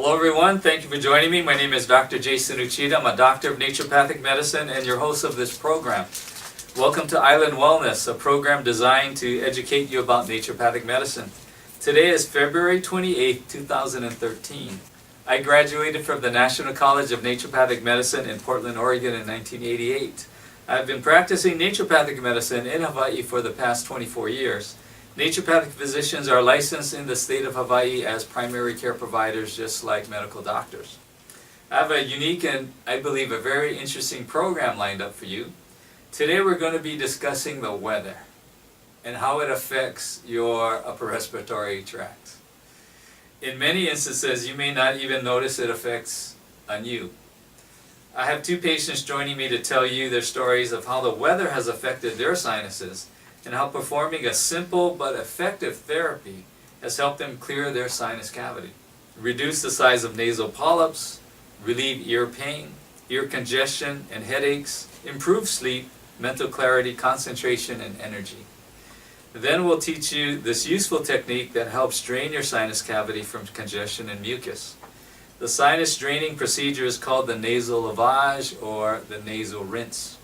Hello everyone, thank you for joining me. My name is Dr. Jason Uchida. I'm a doctor of naturopathic medicine and your host of this program. Welcome to Island Wellness, a program designed to educate you about naturopathic medicine. Today is February 28, 2013. I graduated from the National College of Naturopathic Medicine in Portland, Oregon in 1988. I've been practicing naturopathic medicine in Hawaii for the past 24 years. Naturopathic physicians are licensed in the state of Hawaii as primary care providers, just like medical doctors. I have a unique and, I believe, a very interesting program lined up for you. Today we're going to be discussing the weather and how it affects your upper respiratory tract. In many instances, you may not even notice it affects on you. I have two patients joining me to tell you their stories of how the weather has affected their sinuses and how performing a simple but effective therapy has helped them clear their sinus cavity, reduce the size of nasal polyps, relieve ear pain, ear congestion and headaches, improve sleep, mental clarity, concentration, and energy. Then we'll teach you this useful technique that helps drain your sinus cavity from congestion and mucus. The sinus draining procedure is called the nasal lavage or the nasal rinse.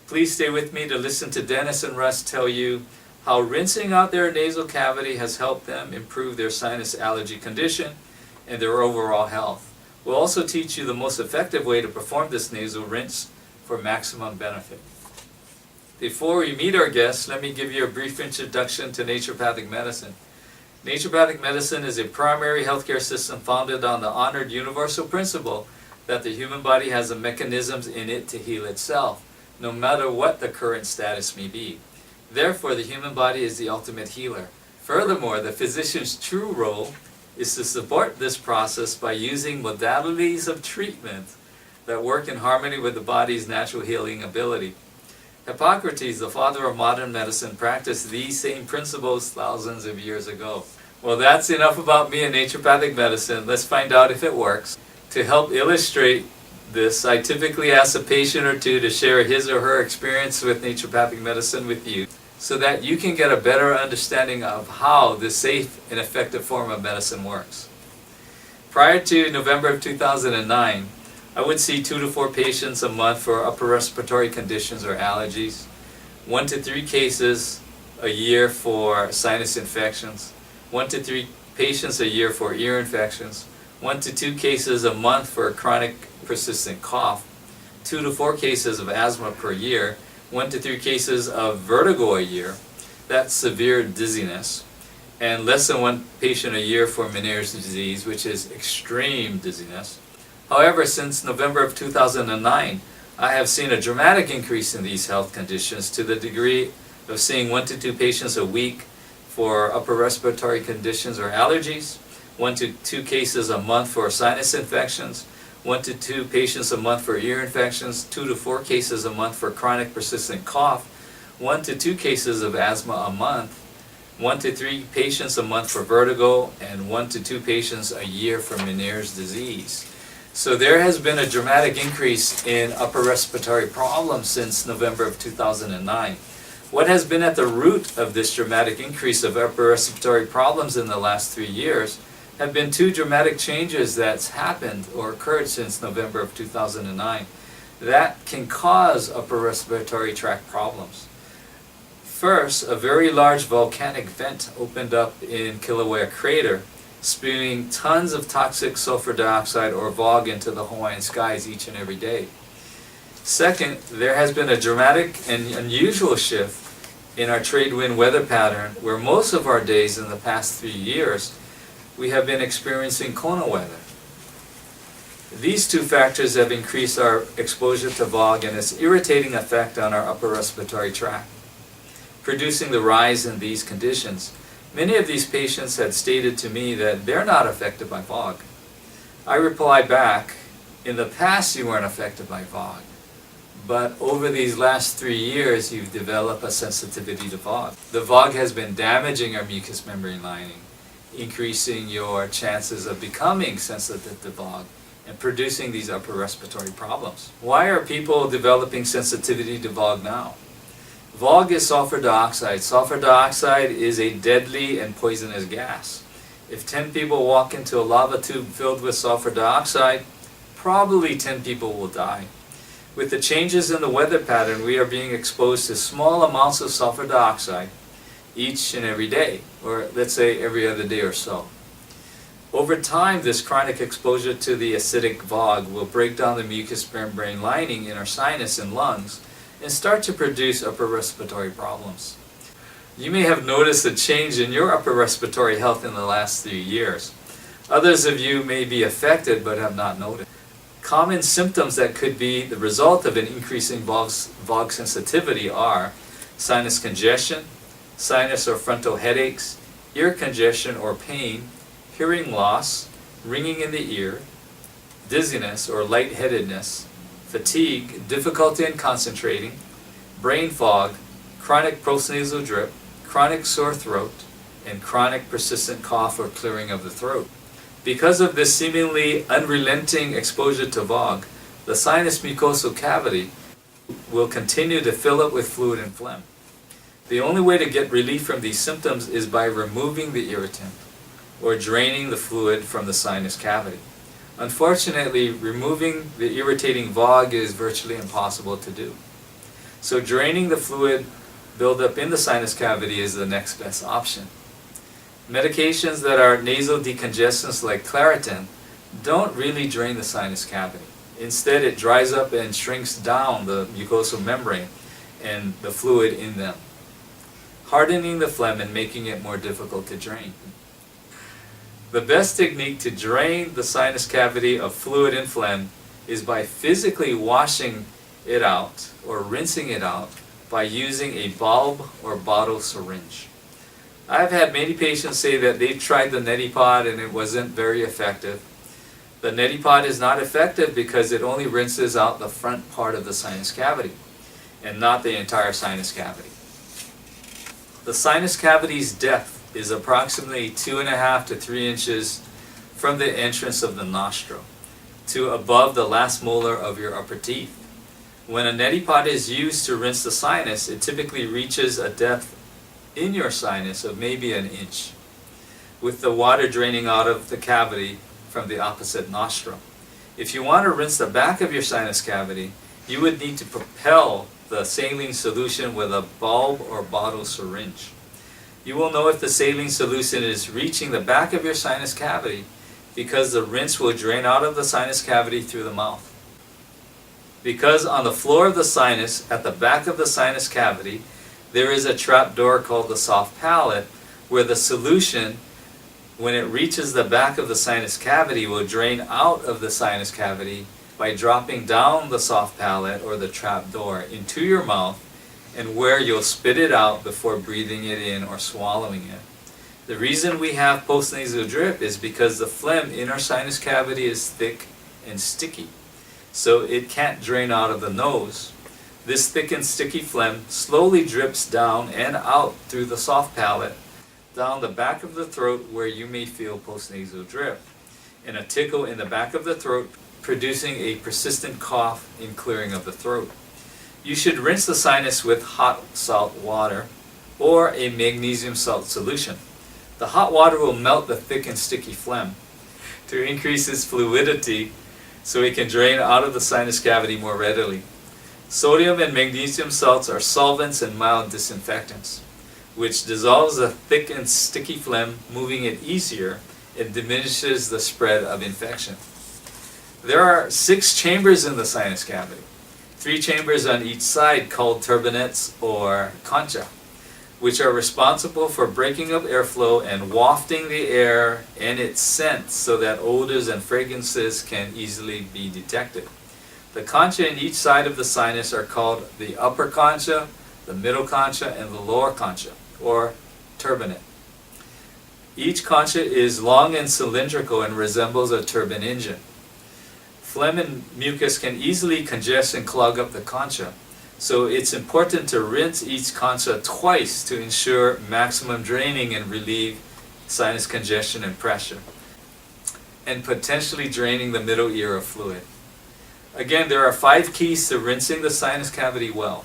Please stay with me to listen to Dennis and Russ tell you how rinsing out their nasal cavity has helped them improve their sinus allergy condition and their overall health. We'll also teach you the most effective way to perform this nasal rinse for maximum benefit. Before we meet our guests, let me give you a brief introduction to naturopathic medicine. Naturopathic medicine is a primary healthcare system founded on the honored universal principle that the human body has the mechanisms in it to heal itself, no matter what the current status may be. Therefore, the human body is the ultimate healer. Furthermore, the physician's true role is to support this process by using modalities of treatment that work in harmony with the body's natural healing ability. Hippocrates, the father of modern medicine, practiced these same principles thousands of years ago. Well, that's enough about me and naturopathic medicine. Let's find out if it works. To help illustrate this, I typically ask a patient or two to share his or her experience with naturopathic medicine with you so that you can get a better understanding of how this safe and effective form of medicine works. Prior to November of 2009, I would see 2 to 4 patients a month for upper respiratory conditions or allergies, 1 to 3 cases a year for sinus infections, 1 to 3 patients a year for ear infections, 1 to 2 cases a month for chronic persistent cough, 2 to 4 cases of asthma per year, 1 to 3 cases of vertigo a year, that's severe dizziness, and less than 1 patient a year for Meniere's disease, which is extreme dizziness. However, since November of 2009, I have seen a dramatic increase in these health conditions to the degree of seeing 1 to 2 patients a week for upper respiratory conditions or allergies, 1 to 2 cases a month for sinus infections, 1 to 2 patients a month for ear infections, 2 to 4 cases a month for chronic persistent cough, 1 to 2 cases of asthma a month, 1 to 3 patients a month for vertigo, and 1 to 2 patients a year for Meniere's disease. So there has been a dramatic increase in upper respiratory problems since November of 2009. What has been at the root of this dramatic increase of upper respiratory problems in the last 3 years have been 2 dramatic changes that's happened or occurred since November of 2009 that can cause upper respiratory tract problems. First, a very large volcanic vent opened up in Kilauea crater, spewing tons of toxic sulfur dioxide or VOG into the Hawaiian skies each and every day. Second, there has been a dramatic and unusual shift in our trade wind weather pattern where most of our days in the past 3 years we have been experiencing Kona weather. These 2 factors have increased our exposure to VOG and its irritating effect on our upper respiratory tract, producing the rise in these conditions. Many of these patients had stated to me that they're not affected by VOG. I replied back, in the past you weren't affected by VOG, but over these last 3 years you've developed a sensitivity to VOG. The VOG has been damaging our mucous membrane lining, increasing your chances of becoming sensitive to VOG and producing these upper respiratory problems. Why are people developing sensitivity to VOG now? VOG is sulfur dioxide. Sulfur dioxide is a deadly and poisonous gas. If 10 people walk into a lava tube filled with sulfur dioxide, probably 10 people will die. With the changes in the weather pattern, we are being exposed to small amounts of sulfur dioxide each and every day, or let's say every other day or so. Over time, this chronic exposure to the acidic VOG will break down the mucous membrane lining in our sinus and lungs and start to produce upper respiratory problems. You may have noticed a change in your upper respiratory health in the last few years. Others of you may be affected but have not noticed. Common symptoms that could be the result of an increasing VOG sensitivity are sinus congestion, sinus or frontal headaches, ear congestion or pain, hearing loss, ringing in the ear, dizziness or lightheadedness, fatigue, difficulty in concentrating, brain fog, chronic postnasal drip, chronic sore throat, and chronic persistent cough or clearing of the throat. Because of this seemingly unrelenting exposure to VOG, the sinus mucosal cavity will continue to fill up with fluid and phlegm. The only way to get relief from these symptoms is by removing the irritant or draining the fluid from the sinus cavity. Unfortunately, removing the irritating VOG is virtually impossible to do. So draining the fluid buildup in the sinus cavity is the next best option. Medications that are nasal decongestants like Claritin don't really drain the sinus cavity. Instead, it dries up and shrinks down the mucosal membrane and the fluid in them, hardening the phlegm and making it more difficult to drain. The best technique to drain the sinus cavity of fluid and phlegm is by physically washing it out or rinsing it out by using a bulb or bottle syringe. I've had many patients say that they've tried the neti pot and it wasn't very effective. The neti pot is not effective because it only rinses out the front part of the sinus cavity and not the entire sinus cavity. The sinus cavity's depth is approximately 2.5 to 3 inches from the entrance of the nostril to above the last molar of your upper teeth. When a neti pot is used to rinse the sinus, it typically reaches a depth in your sinus of maybe an inch, with the water draining out of the cavity from the opposite nostril. If you want to rinse the back of your sinus cavity, you would need to propel the saline solution with a bulb or bottle syringe. You will know if the saline solution is reaching the back of your sinus cavity because the rinse will drain out of the sinus cavity through the mouth. Because on the floor of the sinus, at the back of the sinus cavity, there is a trap door called the soft palate where the solution, when it reaches the back of the sinus cavity, will drain out of the sinus cavity by dropping down the soft palate or the trap door into your mouth and where you'll spit it out before breathing it in or swallowing it. The reason we have postnasal drip is because the phlegm in our sinus cavity is thick and sticky, so it can't drain out of the nose. This thick and sticky phlegm slowly drips down and out through the soft palate, down the back of the throat where you may feel postnasal drip, and a tickle in the back of the throat, producing a persistent cough and clearing of the throat. You should rinse the sinus with hot salt water or a magnesium salt solution. The hot water will melt the thick and sticky phlegm to increase its fluidity so it can drain out of the sinus cavity more readily. Sodium and magnesium salts are solvents and mild disinfectants, which dissolves the thick and sticky phlegm, moving it easier and diminishes the spread of infection. There are 6 chambers in the sinus cavity, 3 chambers on each side called turbinates or concha, which are responsible for breaking up airflow and wafting the air and its scent so that odors and fragrances can easily be detected. The concha in each side of the sinus are called the upper concha, the middle concha, and the lower concha, or turbinate. Each concha is long and cylindrical and resembles a turbine engine. Phlegm and mucus can easily congest and clog up the concha, so it's important to rinse each concha twice to ensure maximum draining and relieve sinus congestion and pressure, and potentially draining the middle ear of fluid. Again, there are 5 keys to rinsing the sinus cavity well.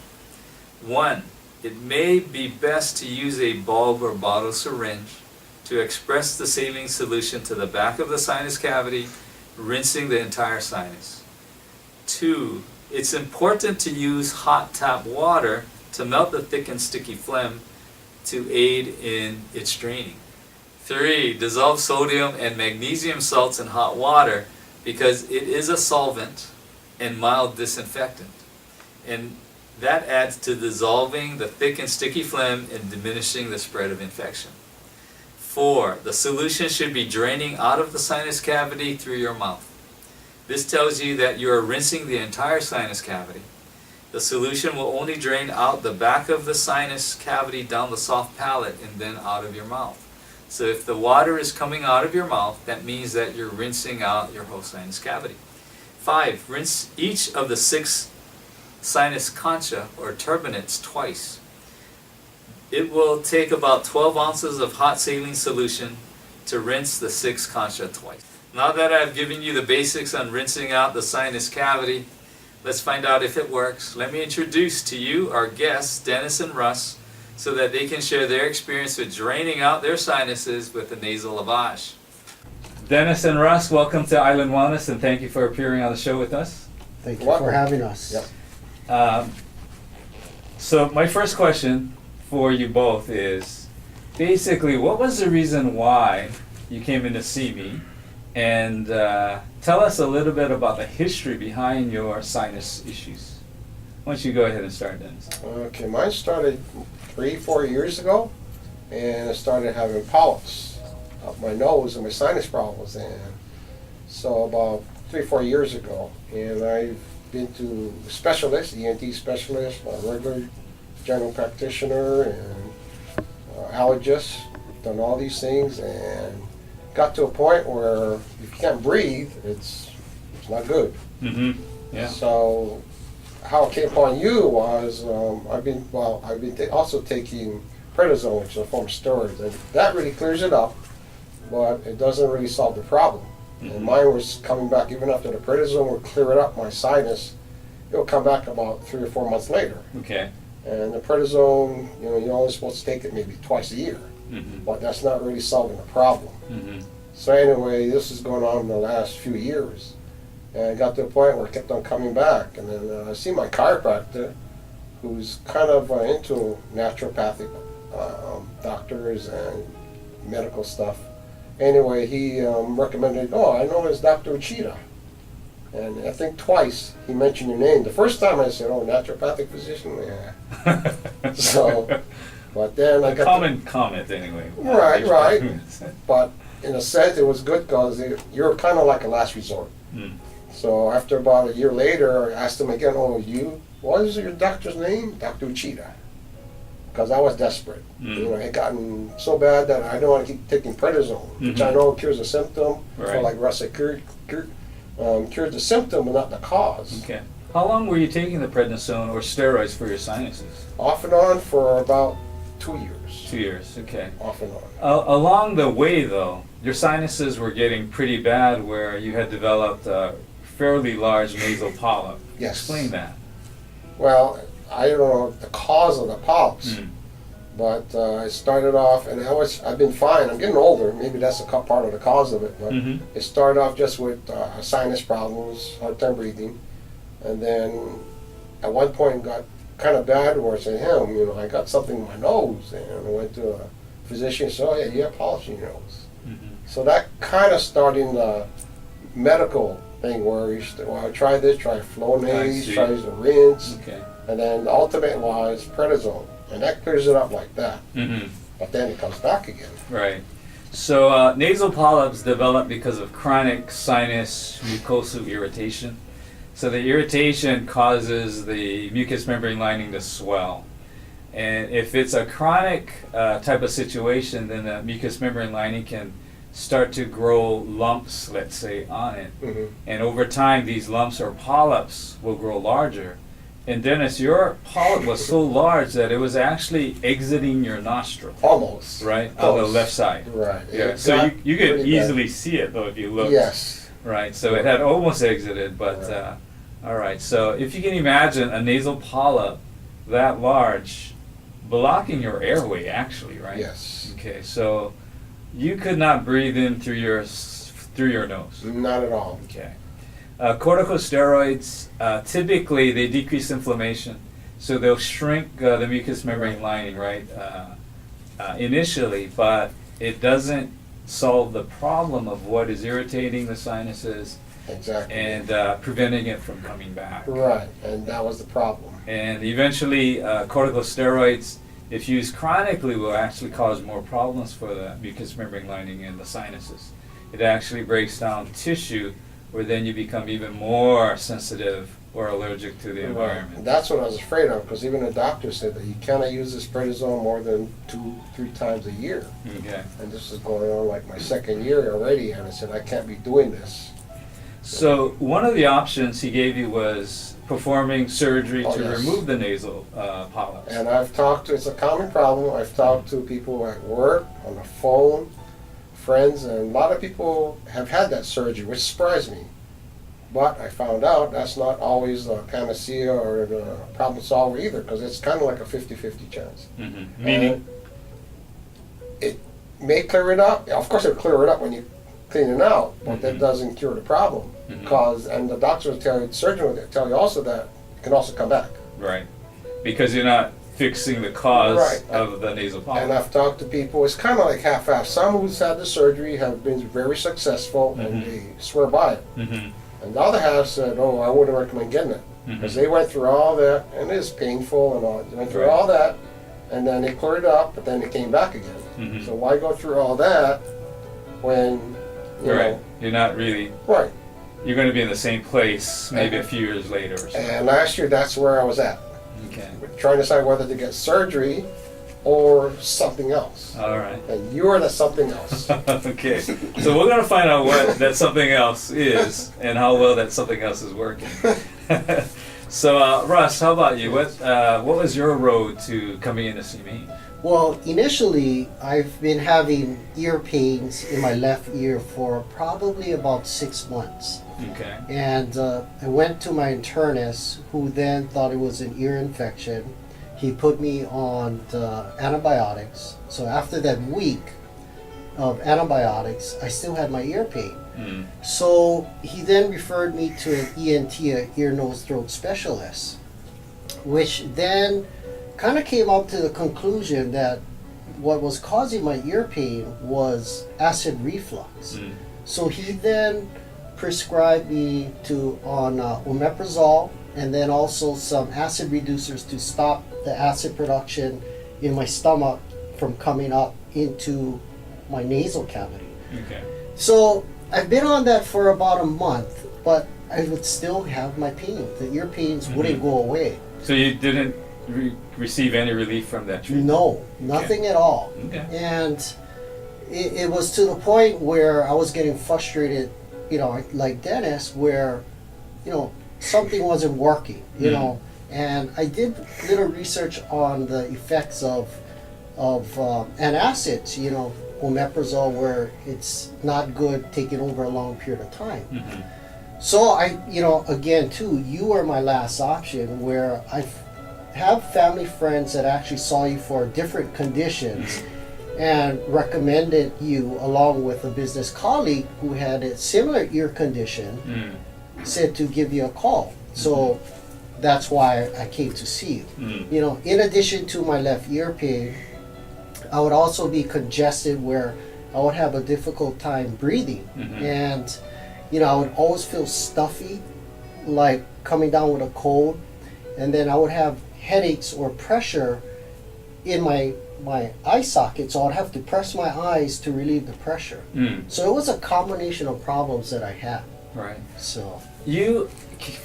1. It may be best to use a bulb or bottle syringe to express the saline solution to the back of the sinus cavity, rinsing the entire sinus. 2. It's important to use hot tap water to melt the thick and sticky phlegm to aid in its draining. 3. Dissolve sodium and magnesium salts in hot water because it is a solvent and mild disinfectant. And that adds to dissolving the thick and sticky phlegm and diminishing the spread of infection. 4. The solution should be draining out of the sinus cavity through your mouth. This tells you that you are rinsing the entire sinus cavity. The solution will only drain out the back of the sinus cavity down the soft palate and then out of your mouth. So if the water is coming out of your mouth, that means that you're rinsing out your whole sinus cavity. 5. Rinse each of the 6 sinus concha or turbinates twice. It will take about 12 ounces of hot saline solution to rinse the 6 concha twice. Now that I've given you the basics on rinsing out the sinus cavity, let's find out if it works. Let me introduce to you our guests, Dennis and Russ, so that they can share their experience with draining out their sinuses with the nasal lavage. Dennis and Russ, welcome to Island Wellness, and thank you for appearing on the show with us. Thank you for having us. Yep. So my first question for you both is, basically, what was the reason why you came in to see me? And tell us a little bit about the history behind your sinus issues. Why don't you go ahead and start, Dennis? Okay, mine started 3-4 years ago, and I started having polyps up my nose and my sinus problems. And so about 3-4 years ago, and I've been to specialists, ENT specialists, a regular general practitioner, and allergists. Done all these things, and got to a point where if you can't breathe, it's not good. Mm-hmm. Yeah. So how it came upon you was I've been also taking prednisone, which is a form of steroids, and that really clears it up, but it doesn't really solve the problem. Mm-hmm. And mine was coming back even after the prednisone would clear it up, my sinus. It'll come back about 3 or 4 months later. Okay. And the prednisone, you're only supposed to take it maybe twice a year. Mm-hmm. But that's not really solving the problem. Mm-hmm. So anyway, this is going on in the last few years. And it got to a point where it kept on coming back. And then I see my chiropractor, who's kind of into naturopathic doctors and medical stuff. Anyway, he recommended, I know it's Dr. Uchida. And I think twice he mentioned your name. The first time I said, naturopathic physician? Yeah. So, but then I got common comment anyway. Right. But in a sense, it was good because you're kind of like a last resort. Mm. So after about a year later, I asked him again, what is your doctor's name? Dr. Uchida. Because I was desperate. Mm. It had gotten so bad that I don't want to keep taking prednisone, which I know cures a symptom. Right. So like Russ said, cures the symptom but not the cause. Okay. How long were you taking the prednisone or steroids for your sinuses? Off and on for about 2 years. 2 years, okay. Off and on. Along the way, though, your sinuses were getting pretty bad where you had developed a fairly large nasal polyp. Yes. Explain that. Well, I don't know the cause of the polyps, but it started off, and I've been fine. I'm getting older. Maybe that's a part of the cause of it. But it started off just with sinus problems, hard time breathing, and then at one point got kind of bad where I said, I got something in my nose, and I went to a physician and said, yeah, you have polyps in your nose. So that kind of started the medical thing where I try this, try Flonase, try the rinse, and then the ultimate was prednisone, and that clears it up like that. But then it comes back again. Right. So nasal polyps develop because of chronic sinus mucosal irritation. So the irritation causes the mucous membrane lining to swell. And if it's a chronic type of situation, then the mucous membrane lining can start to grow lumps, let's say, on it. And over time, these lumps or polyps will grow larger. And Dennis, your polyp was so large that it was actually exiting your nostril. Almost. Right? On the left side. Right. Yeah. So you could easily see it, though, if you look. Yes. Right. So it had almost exited, but all right. So if you can imagine a nasal polyp that large blocking your airway, actually, right? Yes. Okay. So You could not breathe in through your nose. Not at all. Okay. Corticosteroids, typically they decrease inflammation, so they'll shrink the mucous membrane lining, right, initially, but it doesn't solve the problem of what is irritating the sinuses Exactly. and preventing it from coming back. Right, and that was the problem. And eventually, corticosteroids, if used chronically, will actually cause more problems for the mucous membrane lining and the sinuses. It actually breaks down tissue, where then you become even more sensitive or allergic to the environment. And that's what I was afraid of, because even the doctor said that you cannot use this prednisone more than 2-3 times a year. Okay. And this is going on like my second year already, and I said, I can't be doing this. So one of the options he gave you was performing surgery to Yes. remove the nasal polyps. And I've talked to, it's a common problem, I've talked to people at work, on the phone, friends, and a lot of people have had that surgery, which surprised me. But I found out that's not always the panacea or the problem solver either, because it's kind of like a 50-50 chance. Mm-hmm. Meaning? And it may clear it up. Of course, it'll clear it up when you clean it out, but that doesn't cure the problem. Because, and the doctor will tell you, the surgeon will tell you also that it can also come back. Right. Because you're not fixing the cause Right. of the nasal polyp. And I've talked to people, it's kind of like half-half. Some who's had the surgery have been very successful and they swear by it. Mm-hmm. And the other half said, oh, I wouldn't recommend getting it. Because they went through all that, and it is painful and all. They went through Right. all that, and then they cleared it up, but then they came back again. Mhm. So why go through all that when, you Right. know, You're not really, right. you're going to be in the same place maybe a few years later or something. And last year, that's where I was at. Okay. Trying to decide whether to get surgery or something else. All right. And you're the something else. Okay. So we're going to find out what that something else is and how well that something else is working. So Russ, how about you? What was your road to coming in to see me? Well, initially, I've been having ear pains in my left ear for probably about 6 months. Okay. And I went to my internist, who then thought it was an ear infection. He put me on the antibiotics. So after that week of antibiotics, I still had my ear pain. Mm. So he then referred me to an ENT, a ear, nose, throat specialist, which then kind of came up to the conclusion that what was causing my ear pain was acid reflux. Mm. So he then prescribed me on omeprazole, and then also some acid reducers to stop the acid production in my stomach from coming up into my nasal cavity. Okay. So I've been on that for about a month, but I would still have my pain. The ear pains wouldn't go away. So you didn't receive any relief from that treatment? No, nothing at all. Okay. And it was to the point where I was getting frustrated, you know, like Dennis, where, you know, something wasn't working, you know. And I did little research on the effects of antacids, you know, omeprazole, where it's not good taking over a long period of time. Mm-hmm. So I, you know, again too, you are my last option, where I have family friends that actually saw you for different conditions and recommended you, along with a business colleague who had a similar ear condition, said to give you a call. So that's why I came to see you. You know, in addition to my left ear pain, I would also be congested, where I would have a difficult time breathing. And, you know, I would always feel stuffy, like coming down with a cold. And then I would have headaches or pressure in my eye socket, so I'd have to press my eyes to relieve the pressure. So it was a combination of problems that I had. Right. So. You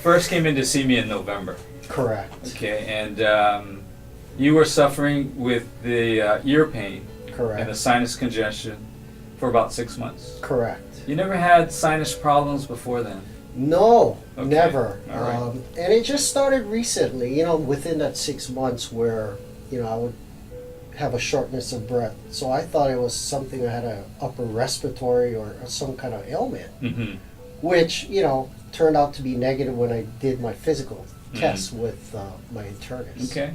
first came in to see me in November. Correct. Okay, and you were suffering with the ear pain Correct. and the sinus congestion for about 6 months. Correct. You never had sinus problems before then? No, Okay. never. All right. And it just started recently, you know, within that 6 months, where, you know, I would have a shortness of breath. So I thought it was something I had an upper respiratory or some kind of ailment, which, you know, turned out to be negative when I did my physical test with my internist. Okay.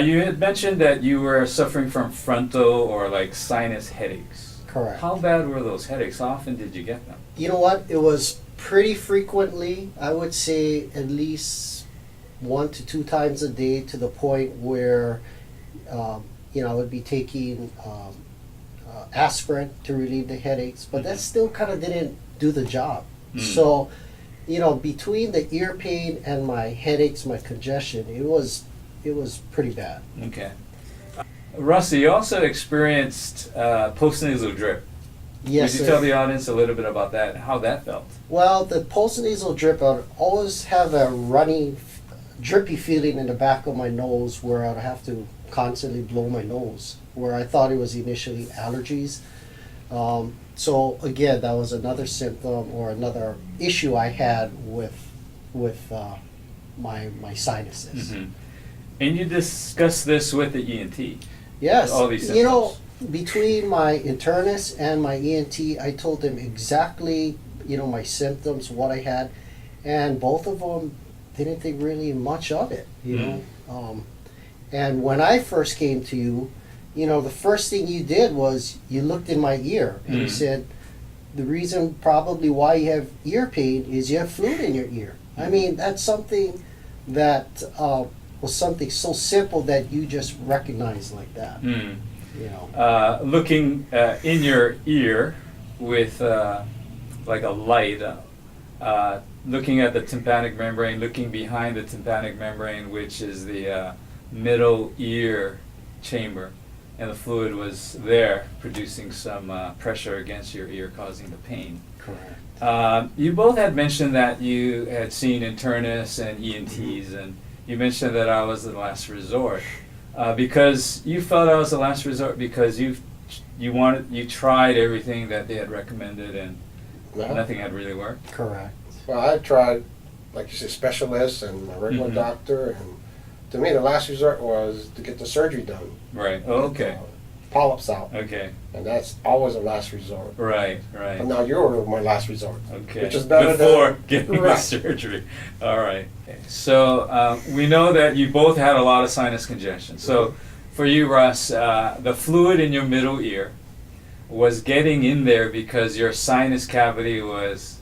You had mentioned that you were suffering from frontal or like sinus headaches. Correct. How bad were those headaches? How often did you get them? You know what? It was pretty frequently. I would say at least 1 to 2 times a day, to the point where I would be taking aspirin to relieve the headaches, but that still kind of didn't do the job. So, between the ear pain and my headaches, my congestion, it was pretty bad. Okay. Russ, you also experienced postnasal drip. Yes. Could you tell the audience a little bit about that, how that felt? Well, the postnasal drip, I'd always have a runny, drippy feeling in the back of my nose, where I'd have to constantly blow my nose, where I thought it was initially allergies. So again, that was another symptom or another issue I had with my sinuses. Mm-hmm. And you discussed this with the ENT. Yes. All these symptoms. Between my internist and my ENT, I told them exactly, my symptoms, what I had, and both of them didn't think really much of it, And when I first came to you, the first thing you did was you looked in my ear and you said, the reason probably why you have ear pain is you have fluid in your ear. I mean, that's something that was something so simple that you just recognized like that. Looking in your ear with like a light, looking at the tympanic membrane, looking behind the tympanic membrane, which is the middle ear chamber, and the fluid was there producing some pressure against your ear, causing the pain. Correct. You both had mentioned that you had seen internists and ENTs, and you mentioned that I was the last resort. Because you felt I was the last resort because you tried everything that they had recommended, and nothing had really worked. Correct. Well, I tried, like you said, specialists and my regular doctor, and to me the last resort was to get the surgery done. Right. Oh, okay. Polyps out. Okay. And that's always a last resort. Right. But now you're my last resort. Okay. Which is better before than, getting the surgery. All right. Okay. So we know that you both had a lot of sinus congestion. So for you, Russ, the fluid in your middle ear was getting in there because your sinus cavity was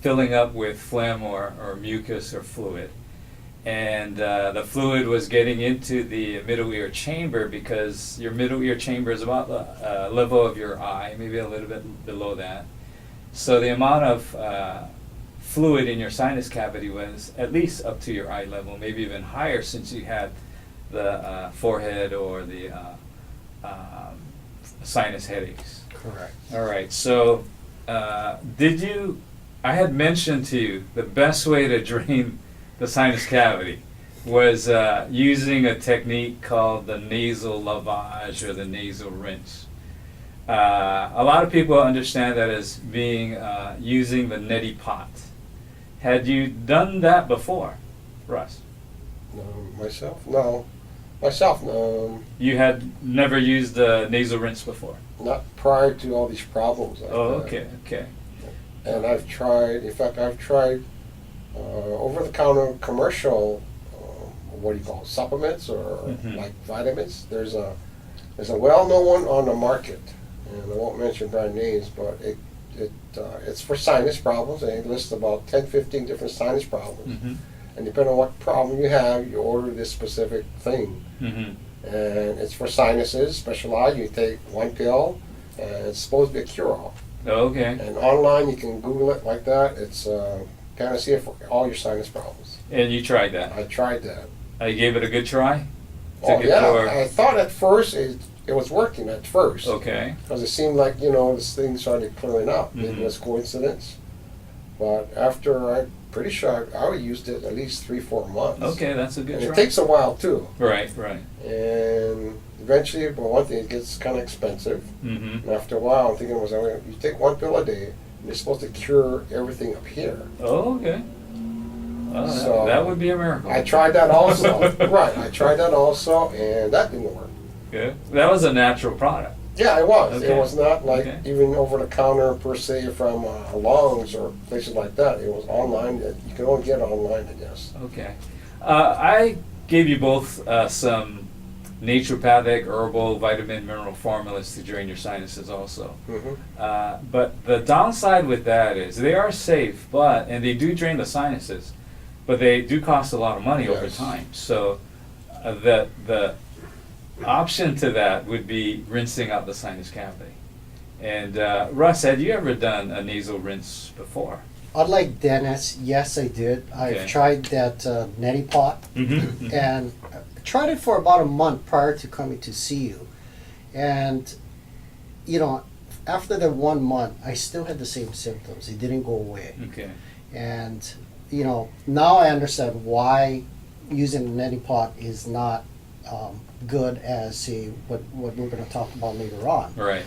filling up with phlegm or mucus or fluid. And the fluid was getting into the middle ear chamber because your middle ear chamber is about the level of your eye, maybe a little bit below that. So the amount of fluid in your sinus cavity was at least up to your eye level, maybe even higher since you had the forehead or the sinus headaches. Correct. All right, so I had mentioned to you the best way to drain the sinus cavity was using a technique called the nasal lavage or the nasal rinse. A lot of people understand that as being using the neti pot. Had you done that before, Russ? Myself? No. Myself, no. You had never used the nasal rinse before? Not prior to all these problems. Okay. And I've tried over-the-counter commercial, what do you call it, supplements or like vitamins. There's a well-known one on the market, and I won't mention brand names, but it's for sinus problems, and it lists about 10, 15 different sinus problems. And depending on what problem you have, you order this specific thing. And it's for sinuses, specialized. You take one pill, and it's supposed to be a cure-all. Okay. And online, you can Google it like that. It's panacea for all your sinus problems. And you tried that? I tried that. You gave it a good try? Oh yeah, I thought at first it was working at first. Okay. Because it seemed like, this thing started clearing up. Maybe it was coincidence. But after, I'm pretty sure I used it at least 3-4 months. Okay, that's a good And try. it takes a while too. Right. And eventually, but one thing, it gets kind of expensive. And after a while, I'm thinking, you take one pill a day, and it's supposed to cure everything up here. Oh, okay. Oh, So, that would be a miracle. I tried that also. Right, I tried that also, and that didn't work. Good. That was a natural product. Yeah, it was. Okay. It was not like Okay. even over the counter per se from Longs or places like that. It was online. You can only get online, I guess. Okay. I gave you both some naturopathic, herbal, vitamin, mineral formulas to drain your sinuses also. But the downside with that is they are safe, and they do drain the sinuses, but they do cost a lot of money over Yes. time. So the option to that would be rinsing out the sinus cavity. And Russ, had you ever done a nasal rinse before? Unlike Dennis, yes, I did. Okay. I've tried that neti pot, and tried it for about a month prior to coming to see you. And, you know, after the 1 month, I still had the same symptoms. It didn't go away. Okay. And, you know, now I understand why using the neti pot is not good as, say, what we're going to talk about later on. Right.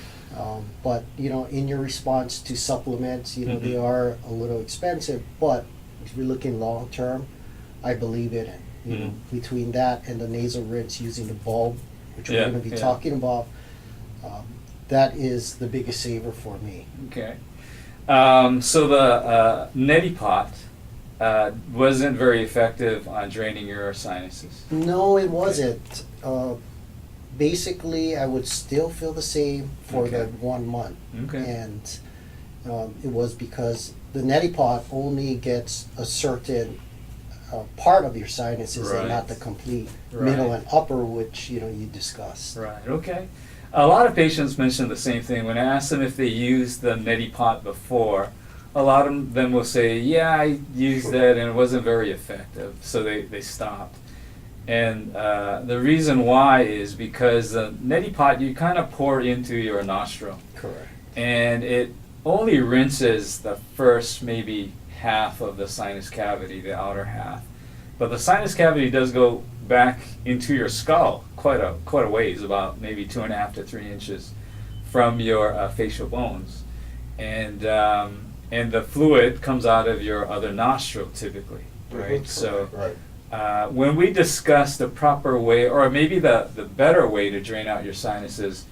But, you know, in your response to supplements, you know, they are a little expensive, but if you're looking long term, I believe in it. You know, between that and the nasal rinse using the bulb, which we're going to be talking about, that is the biggest saver for me. Okay. So the neti pot wasn't very effective on draining your sinuses. No, it wasn't. Basically, I would still feel the same for the 1 month. Okay. And it was because the neti pot only gets a certain part of your sinuses and not the complete middle and upper, which, you know, you discussed. Right, okay. A lot of patients mention the same thing. When I ask them if they used the neti pot before, a lot of them will say, yeah, I used that and it wasn't very effective, so they stopped. And the reason why is because the neti pot you kind of pour into your nostril. Correct. And it only rinses the first maybe half of the sinus cavity, the outer half. But the sinus cavity does go back into your skull quite a ways, about maybe 2.5 to 3 inches from your facial bones. And the fluid comes out of your other nostril typically, right? So when we discuss the proper way, or maybe the better way to drain out your sinuses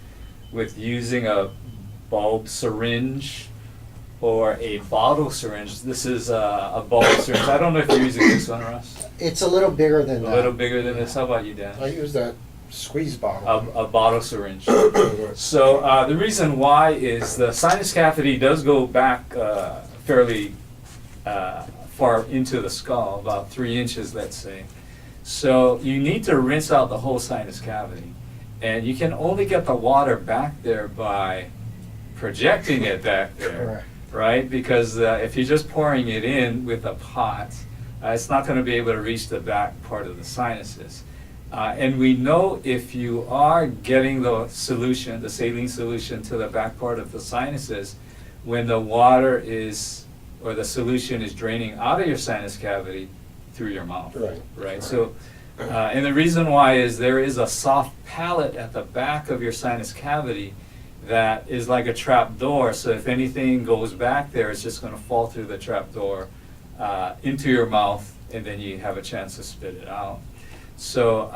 with using a bulb syringe or a bottle syringe, this is a bulb syringe. I don't know if you're using this one, Russ. It's a little bigger than that. A little bigger than this. How about you, Dan? I use that squeeze bottle. A bottle syringe. So the reason why is the sinus cavity does go back fairly far into the skull, about 3 inches, let's say. So you need to rinse out the whole sinus cavity. And you can only get the water back there by projecting it back there. Correct. Right? Because if you're just pouring it in with a pot, it's not going to be able to reach the back part of the sinuses. And we know if you are getting the solution, the saline solution, to the back part of the sinuses, when the water is, or the solution is draining out of your sinus cavity through your mouth. Right? So, and the reason why is there is a soft palate at the back of your sinus cavity that is like a trap door. So if anything goes back there, it's just going to fall through the trap door into your mouth, and then you have a chance to spit it out. So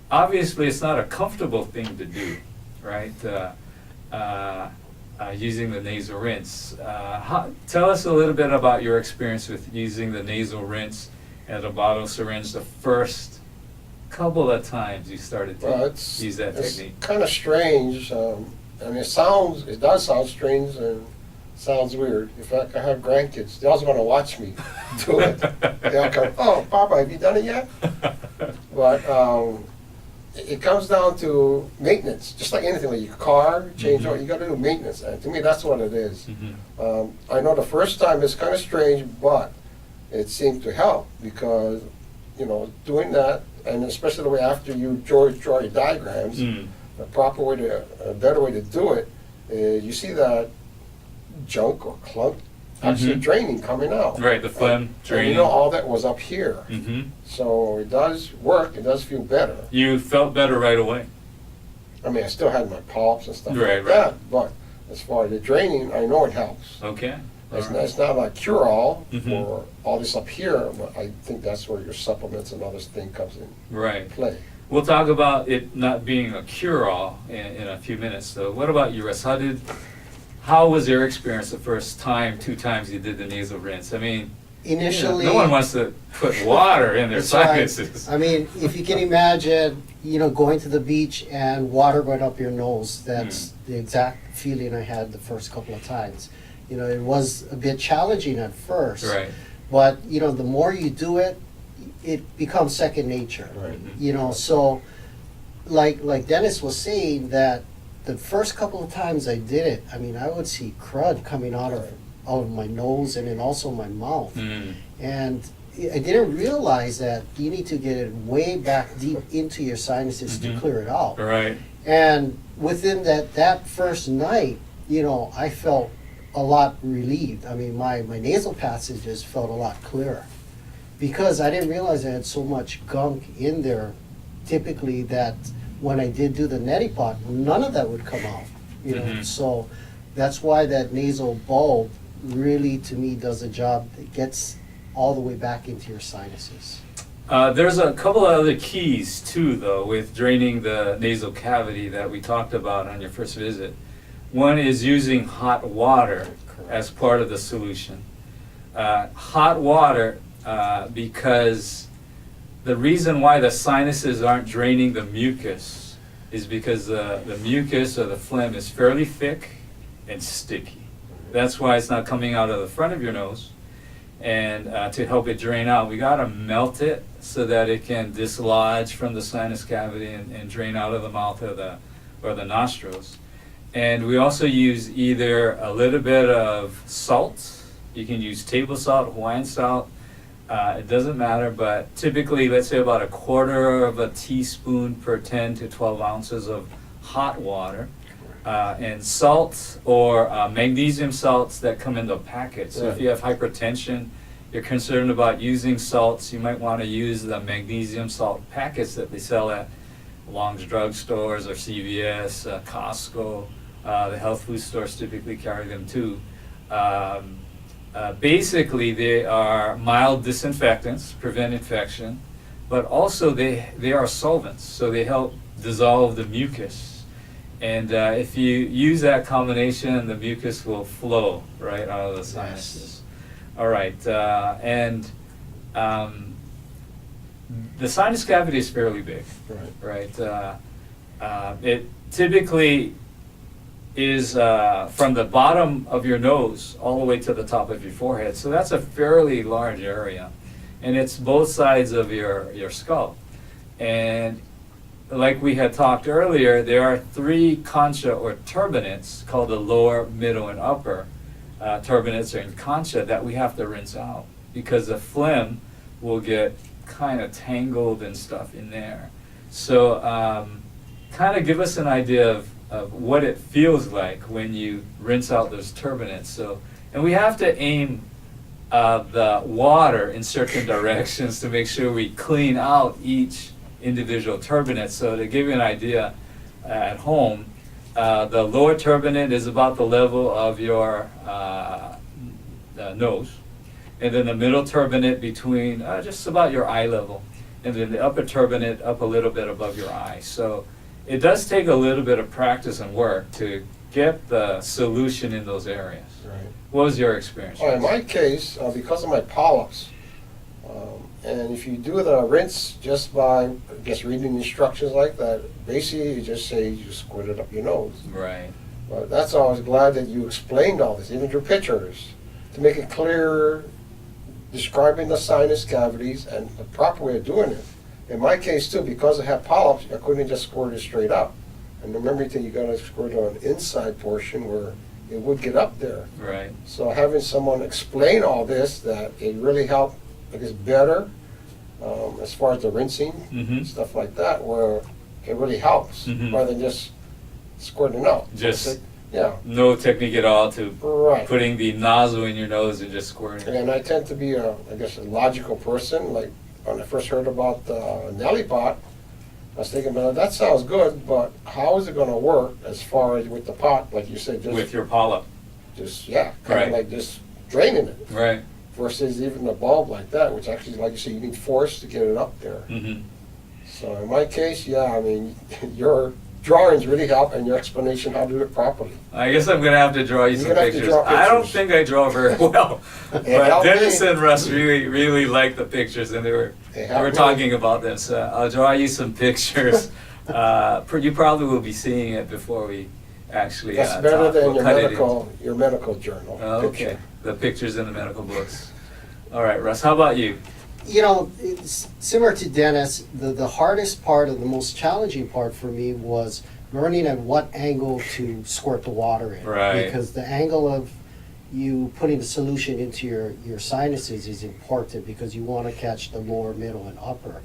obviously it's not a comfortable thing to do, right? Using the nasal rinse. Tell us a little bit about your experience with using the nasal rinse and the bottle syringe the first couple of times you started to use that technique. It's kind of strange. I mean, it does sound strange and sounds weird. In fact, I have grandkids. They also want to watch me do it. They'll come, oh, Papa, have you done it yet? But it comes down to maintenance, just like anything, like your car, change oil, you got to do maintenance. And to me, that's what it is. I know the first time it's kind of strange, but it seemed to help because, you know, doing that, and especially the way after you draw your diagrams, the proper way a better way to do it, you see that junk or clunk actually draining, coming out. Right, the phlegm draining. And you know, all that was up here. So it does work, it does feel better. You felt better right away? I mean, I still had my polyps and stuff Right, like that, but as far as the draining, I know it helps. Okay. It's not like cure-all for all this up here, but I think that's where your supplements and other things comes in play. We'll talk about it not being a cure-all in a few minutes. So what about you, Russ? How was your experience the first time, 2 times you did the nasal rinse? I mean, initially, no one wants to put water in their That's right. sinuses. I mean, if you can imagine, going to the beach and water went up your nose, that's the exact feeling I had the first couple of times. It was a bit challenging at first, Right. but the more you do it, it becomes second nature. Right. So like Dennis was saying, that the first couple of times I did it, I mean, I would see crud coming out of my nose and then also my mouth. And I didn't realize that you need to get it way back deep into your sinuses to clear it out. Right. And within that first night, I felt a lot relieved. I mean, my nasal passages felt a lot clearer because I didn't realize I had so much gunk in there. Typically, that when I did do the neti pot, none of that would come out. So that's why that nasal bulb really, to me, does a job that gets all the way back into your sinuses. There's a couple of other keys too, though, with draining the nasal cavity that we talked about on your first visit. One is using hot water as part of the solution. Hot water, because the reason why the sinuses aren't draining the mucus is because the mucus or the phlegm is fairly thick and sticky. That's why it's not coming out of the front of your nose. And to help it drain out, we gotta melt it so that it can dislodge from the sinus cavity and drain out of the mouth or the nostrils. And we also use either a little bit of salt. You can use table salt, Hawaiian salt. It doesn't matter, but typically, let's say about 1/4 of a teaspoon per 10 to 12 ounces of hot water. And salt or magnesium salts that come in the packet. So if you have hypertension, you're concerned about using salts, you might want to use the magnesium salt packets that they sell at Long's drugstores or CVS, Costco. The health food stores typically carry them too. Basically, they are mild disinfectants, prevent infection, but also they are solvents, so they help dissolve the mucus. And if you use that combination, the mucus will flow right out of the sinuses. All right, and the sinus cavity is fairly big, right? It typically is from the bottom of your nose all the way to the top of your forehead. So that's a fairly large area. And it's both sides of your skull. And like we had talked earlier, there are 3 concha or turbinates called the lower, middle, and upper turbinates or concha that we have to rinse out because the phlegm will get kind of tangled and stuff in there. So kind of give us an idea of what it feels like when you rinse out those turbinates. So, and we have to aim the water in certain directions to make sure we clean out each individual turbinate. So to give you an idea at home, the lower turbinate is about the level of your nose, and then the middle turbinate between just about your eye level, and then the upper turbinate up a little bit above your eye. So it does take a little bit of practice and work to get the solution in those areas. Right. What was your experience? Well, in my case, because of my polyps, and if you do the rinse just by, I guess, reading instructions like that, basically you just say you squirt it up your nose. Right. But that's why I was glad that you explained all this, even through pictures, to make it clearer, describing the sinus cavities and the proper way of doing it. In my case too, because I had polyps, I couldn't just squirt it straight up. And remember that you gotta squirt it on the inside portion where it would get up there. Right. So having someone explain all this, that it really helped, I guess, better as far as the rinsing, stuff like that, where it really helps rather than just squirting out. Just yeah. No technique at all to Right. putting the nozzle in your nose and just squirting. And I tend to be a logical person. Like when I first heard about the Nelly pot, I was thinking, well, that sounds good, but how is it going to work as far as with the pot, like you said, just With your polyp. just kind Right. of like just draining it, Right. versus even a bulb like that, which actually, like you said, you need force to get it up there. So in my case, yeah, I mean, your drawings really help and your explanation how to do it properly. I guess I'm gonna have to draw you some You're gonna have to pictures. draw I don't pictures. think I draw very well, but helped Dennis me. and Russ really liked the pictures, and they were helped me. talking about them. So I'll draw you some pictures. You probably will be seeing it before we actually. That's better talk. than We'll your cut it in. your medical journal Oh, okay, picture. the pictures in the medical books. All right, Russ. How about you? You know, it's similar to Dennis. The hardest part, or the most challenging part for me, was learning at what angle to squirt the water in. Right. Because the angle of you putting the solution into your sinuses is important, because you want to catch the lower, middle, and upper.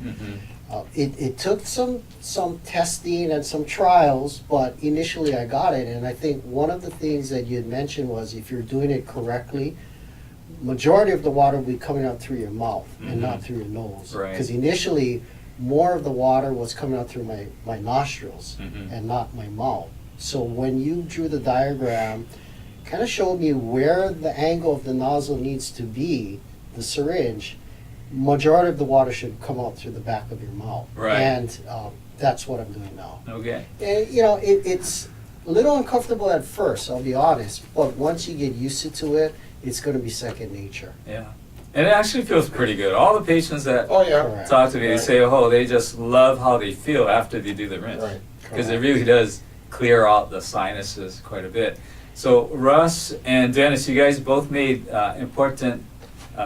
It took some testing and some trials, but initially I got it. And I think one of the things that you had mentioned was, if you're doing it correctly, majority of the water will be coming out through your mouth and not through your nose. Right. Because initially, more of the water was coming out through my nostrils Mhm. and not my mouth. So when you drew the diagram, kind of showed me where the angle of the nozzle needs to be, the syringe, majority of the water should come out through the back of your mouth. Right. And that's what I'm doing now. Okay. And, you know, it's a little uncomfortable at first, I'll be honest, but once you get used to it, it's going to be second nature. Yeah. And it actually feels pretty good. All the patients that Oh, yeah. Correct. talk to me, they Right. say, oh, they just love how they feel after they do the rinse. Right. Because it really does clear out the sinuses quite a bit. So Russ and Dennis, you guys both made important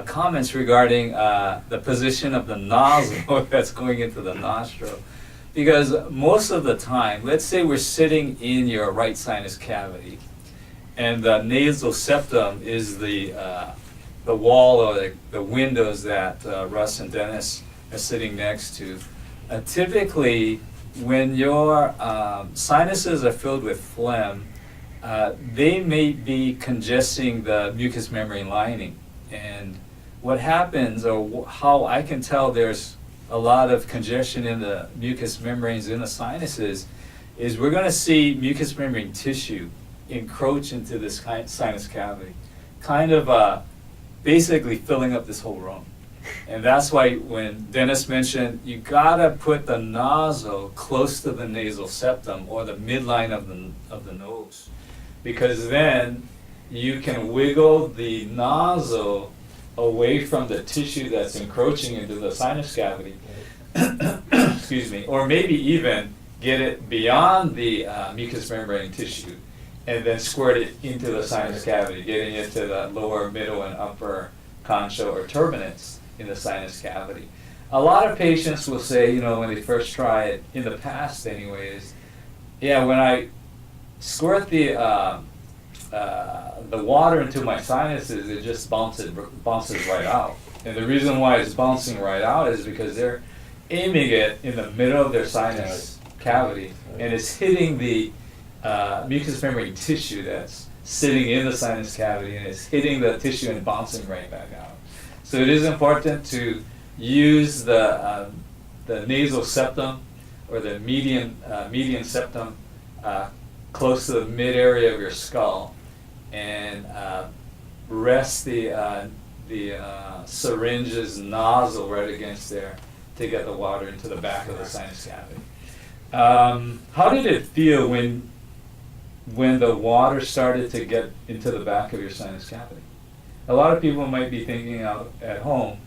comments regarding the position of the nozzle that's going into the nostril. Because most of the time, let's say we're sitting in your right sinus cavity, and the nasal septum is the wall or the windows that Russ and Dennis are sitting next to. Typically, when your sinuses are filled with phlegm, they may be congesting the mucous membrane lining. And what happens, or how I can tell there's a lot of congestion in the mucous membranes in the sinuses, is we're going to see mucous membrane tissue encroach into this sinus cavity, kind of basically filling up this whole room. And that's why when Dennis mentioned, you gotta put the nozzle close to the nasal septum or the midline of the nose, because then you can wiggle the nozzle away from the tissue that's encroaching into the sinus cavity. Excuse me, or maybe even get it beyond the mucous membrane tissue and then squirt it into the sinus cavity, getting it to the lower, middle, and upper concha or turbinates in the sinus cavity. A lot of patients will say, you know, when they first try it, in the past anyways, yeah, when I squirt the water into my sinuses, it just bounces right out. And the reason why it's bouncing right out is because they're aiming it in the middle of their sinus cavity, and it's hitting the mucous membrane tissue that's sitting in the sinus cavity, and it's hitting the tissue and bouncing right back out. So it is important to use the nasal septum or the median septum close to the mid area of your skull, and rest the syringe's nozzle right against there to get the water into the back of the sinus cavity. How did it feel when the water started to get into the back of your sinus cavity? A lot of people might be thinking out at home,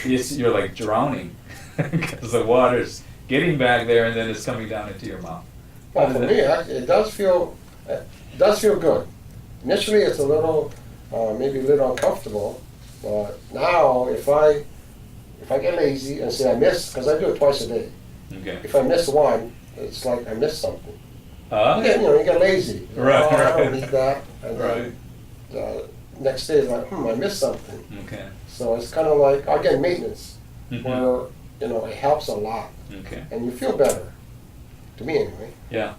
you're like drowning because the water's getting back there and then it's coming down into your mouth. Well, for me, it does feel good. Initially, it's a little, maybe a little uncomfortable, but now if I get lazy and say I miss, because I do it twice a day. Okay. If I miss one, it's like I missed something. Uh, You get lazy. Right, Oh, I right. don't need that. And Right. then next day, it's like, I missed something. Okay. So it's kind of like, again, maintenance, Mhm. where, it helps a lot. Okay. And you feel better. To me, anyway. Yeah.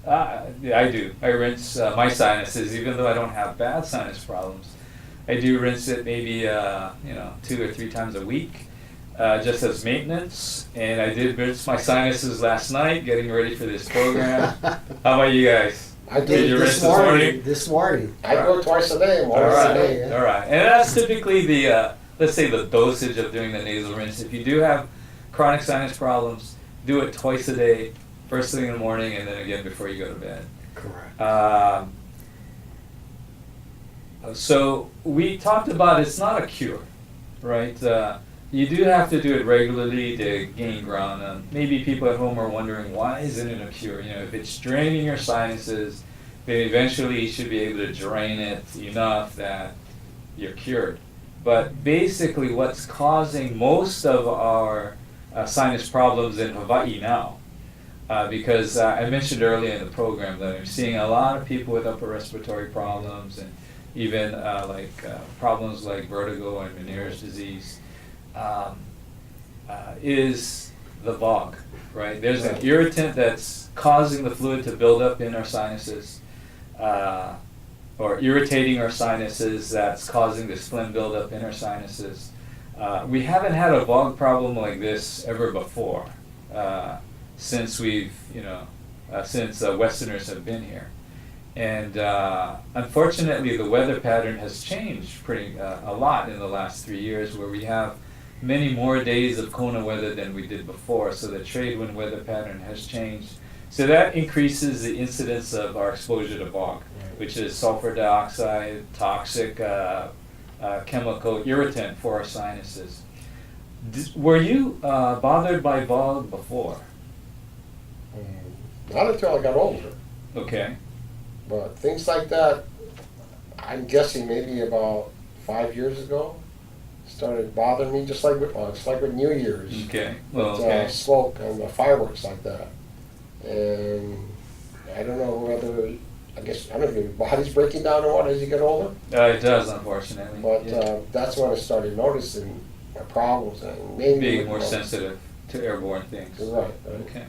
Yeah, I do. I rinse my sinuses, even though I don't have bad sinus problems. I do rinse it maybe 2 or 3 times a week, just as maintenance. And I did rinse my sinuses last night, getting ready for this program. How about you guys? I Did did you rinse This this morning? morning. This morning. I go twice a day, All once a right, day. yeah. all right. And that's typically the, let's say, the dosage of doing the nasal rinse. If you do have chronic sinus problems, do it twice a day first thing in the morning and then again before you go to bed. Correct. So we talked about it's not a cure, right? You do have to do it regularly to gain ground. Maybe people at home are wondering, why isn't it a cure? You know, if it's draining your sinuses, then eventually you should be able to drain it enough that you're cured. But basically what's causing most of our sinus problems in Hawaii now, because I mentioned earlier in the program that I'm seeing a lot of people with upper respiratory problems and even problems like vertigo and Meniere's disease, is the fog, right? There's an irritant that's causing the fluid to build up in our sinuses, or irritating our sinuses that's causing this phlegm buildup in our sinuses. We haven't had a fog problem like this ever before, since since Westerners have been here. And unfortunately, the weather pattern has changed a lot in the last 3 years, where we have many more days of Kona weather than we did before. So the trade wind weather pattern has changed. So that increases the incidence of our exposure to fog, which is sulfur dioxide, toxic chemical irritant for our sinuses. Were you bothered by fog before? Not until I got older. Okay. But things like that, I'm guessing maybe about 5 years ago, started bothering me, just like with New Year's. Okay. Well, With, smoke and the fireworks like that. And I don't know whether, I don't know if your body's breaking down or what as you get older. It does, unfortunately. But that's when I started noticing my problems and maybe being more sensitive to airborne things. Right. Okay.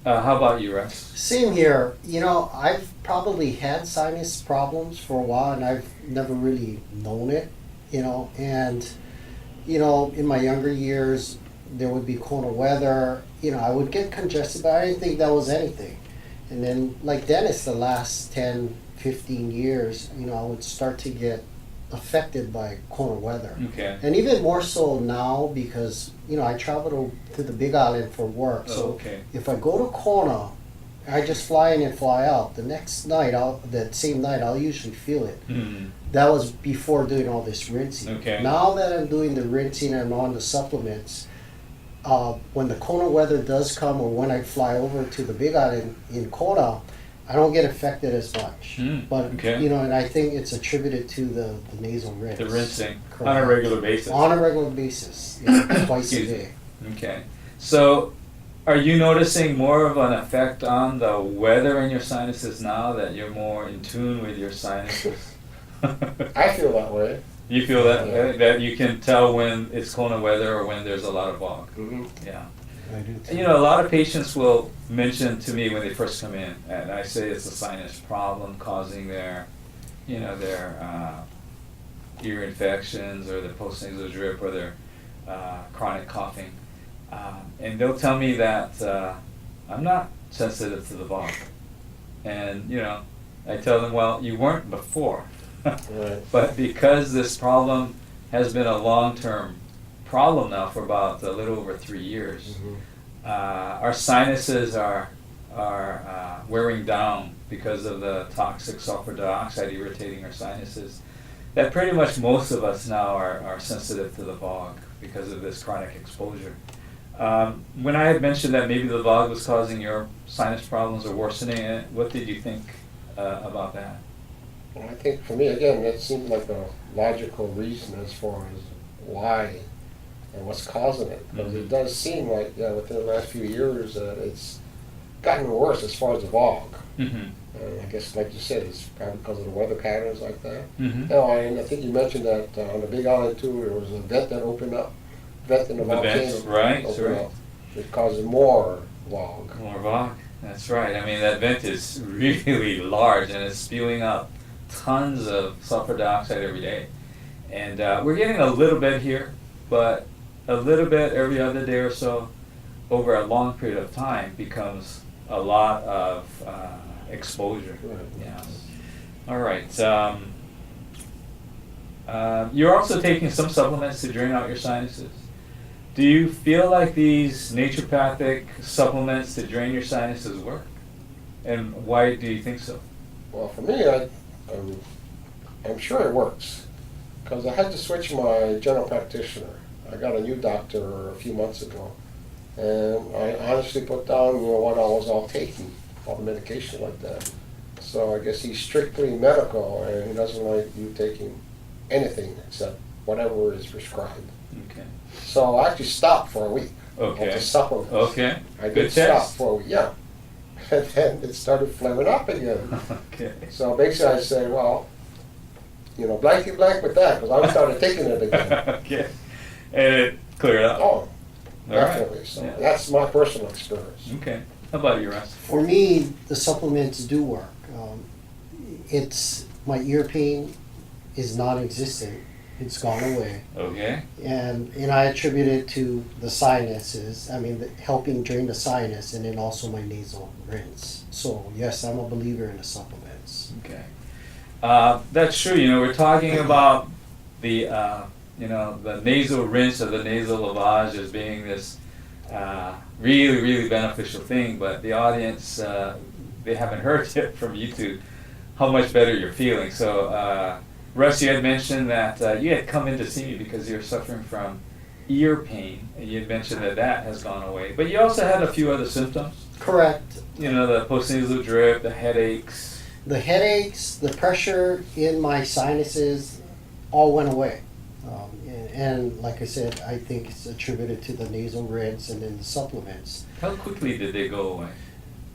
How about you, Russ? Same here. You know, I've probably had sinus problems for a while, and I've never really known it. And in my younger years, there would be Kona weather. I would get congested, but I didn't think that was anything. And then, like Dennis, the last 10, 15 years, I would start to get affected by Kona weather. Okay. And even more so now because, I travel to the Big Island for work. So if I go to Kona, I just fly in and fly out. The next night, that same night, I'll usually feel it. Mm. That was before doing all this rinsing. Okay. Now that I'm doing the rinsing and on the supplements, when the Kona weather does come or when I fly over to the Big Island in Kona, I don't get affected as much. But, and I think it's attributed to the nasal rinse. The rinsing. Correct. On a regular basis. On a regular basis, twice a day. Okay. So, are you noticing more of an effect on the weather in your sinuses now that you're more in tune with your sinuses? I feel that way. You feel that that you can tell when it's Kona weather or when there's a lot of fog. Mm-hmm. Yeah. I do too. A lot of patients will mention to me when they first come in, and I say it's a sinus problem causing their ear infections or their postnasal drip or their chronic coughing. And they'll tell me that I'm not sensitive to the fog. And, I tell them, well, you weren't before. Right. But because this problem has been a long-term problem now for about a little over 3 years, our sinuses are wearing down because of the toxic sulfur dioxide irritating our sinuses. That pretty much most of us now are sensitive to the fog because of this chronic exposure. When I had mentioned that maybe the fog was causing your sinus problems or worsening it, what did you think about that? Well, I think for me, again, that seemed like a logical reason as far as why and what's causing it. Because it does seem like within the last few years that it's gotten worse as far as the fog. And I guess, like you said, it's probably because of the weather patterns like that. And I think you mentioned that on the Big Island too, there was a vent that opened up. Vent in the volcano. Right. Up. It causes more fog. More fog. That's right. I mean, that vent is really large and it's spewing out tons of sulfur dioxide every day. And we're getting a little bit here, but a little bit every other day or so over a long period of time becomes a lot of exposure. Right. Yeah. All right. You're also taking some supplements to drain out your sinuses. Do you feel like these naturopathic supplements to drain your sinuses work? And why do you think so? Well, for me, I'm sure it works, because I had to switch my general practitioner. I got a new doctor a few months ago, and I honestly put down, what I was all taking, all the medication like that. So I guess he's strictly medical, and he doesn't like you taking anything except whatever is prescribed. Okay. So I actually stopped for a week. Okay. Of the supplements. Okay. I Good did stop test. for a week, yeah. And then it started flaring up again. Okay. So basically I say, well, blankety blank with that, because I started taking it again. Okay. And it cleared up. Oh, All definitely. right. So Yeah. that's my personal experience. Okay. How about you, Russ? For me, the supplements do work. It's my ear pain is non-existent. It's gone away, Okay. and I attribute it to the sinuses. I mean, helping drain the sinus, and then also my nasal rinse. So yes, I'm a believer in the supplements. Okay. That's true. We're talking about the the nasal rinse or the nasal lavage as being this really, really beneficial thing, but the audience, they haven't heard yet from you two how much better you're feeling. So, Russ, you had mentioned that you had come in to see me because you're suffering from ear pain, and you had mentioned that has gone away. But you also had a few other symptoms. Correct. The postnasal drip, the headaches. The headaches, the pressure in my sinuses, all went away. And like I said, I think it's attributed to the nasal rinse and then the supplements. How quickly did they go away?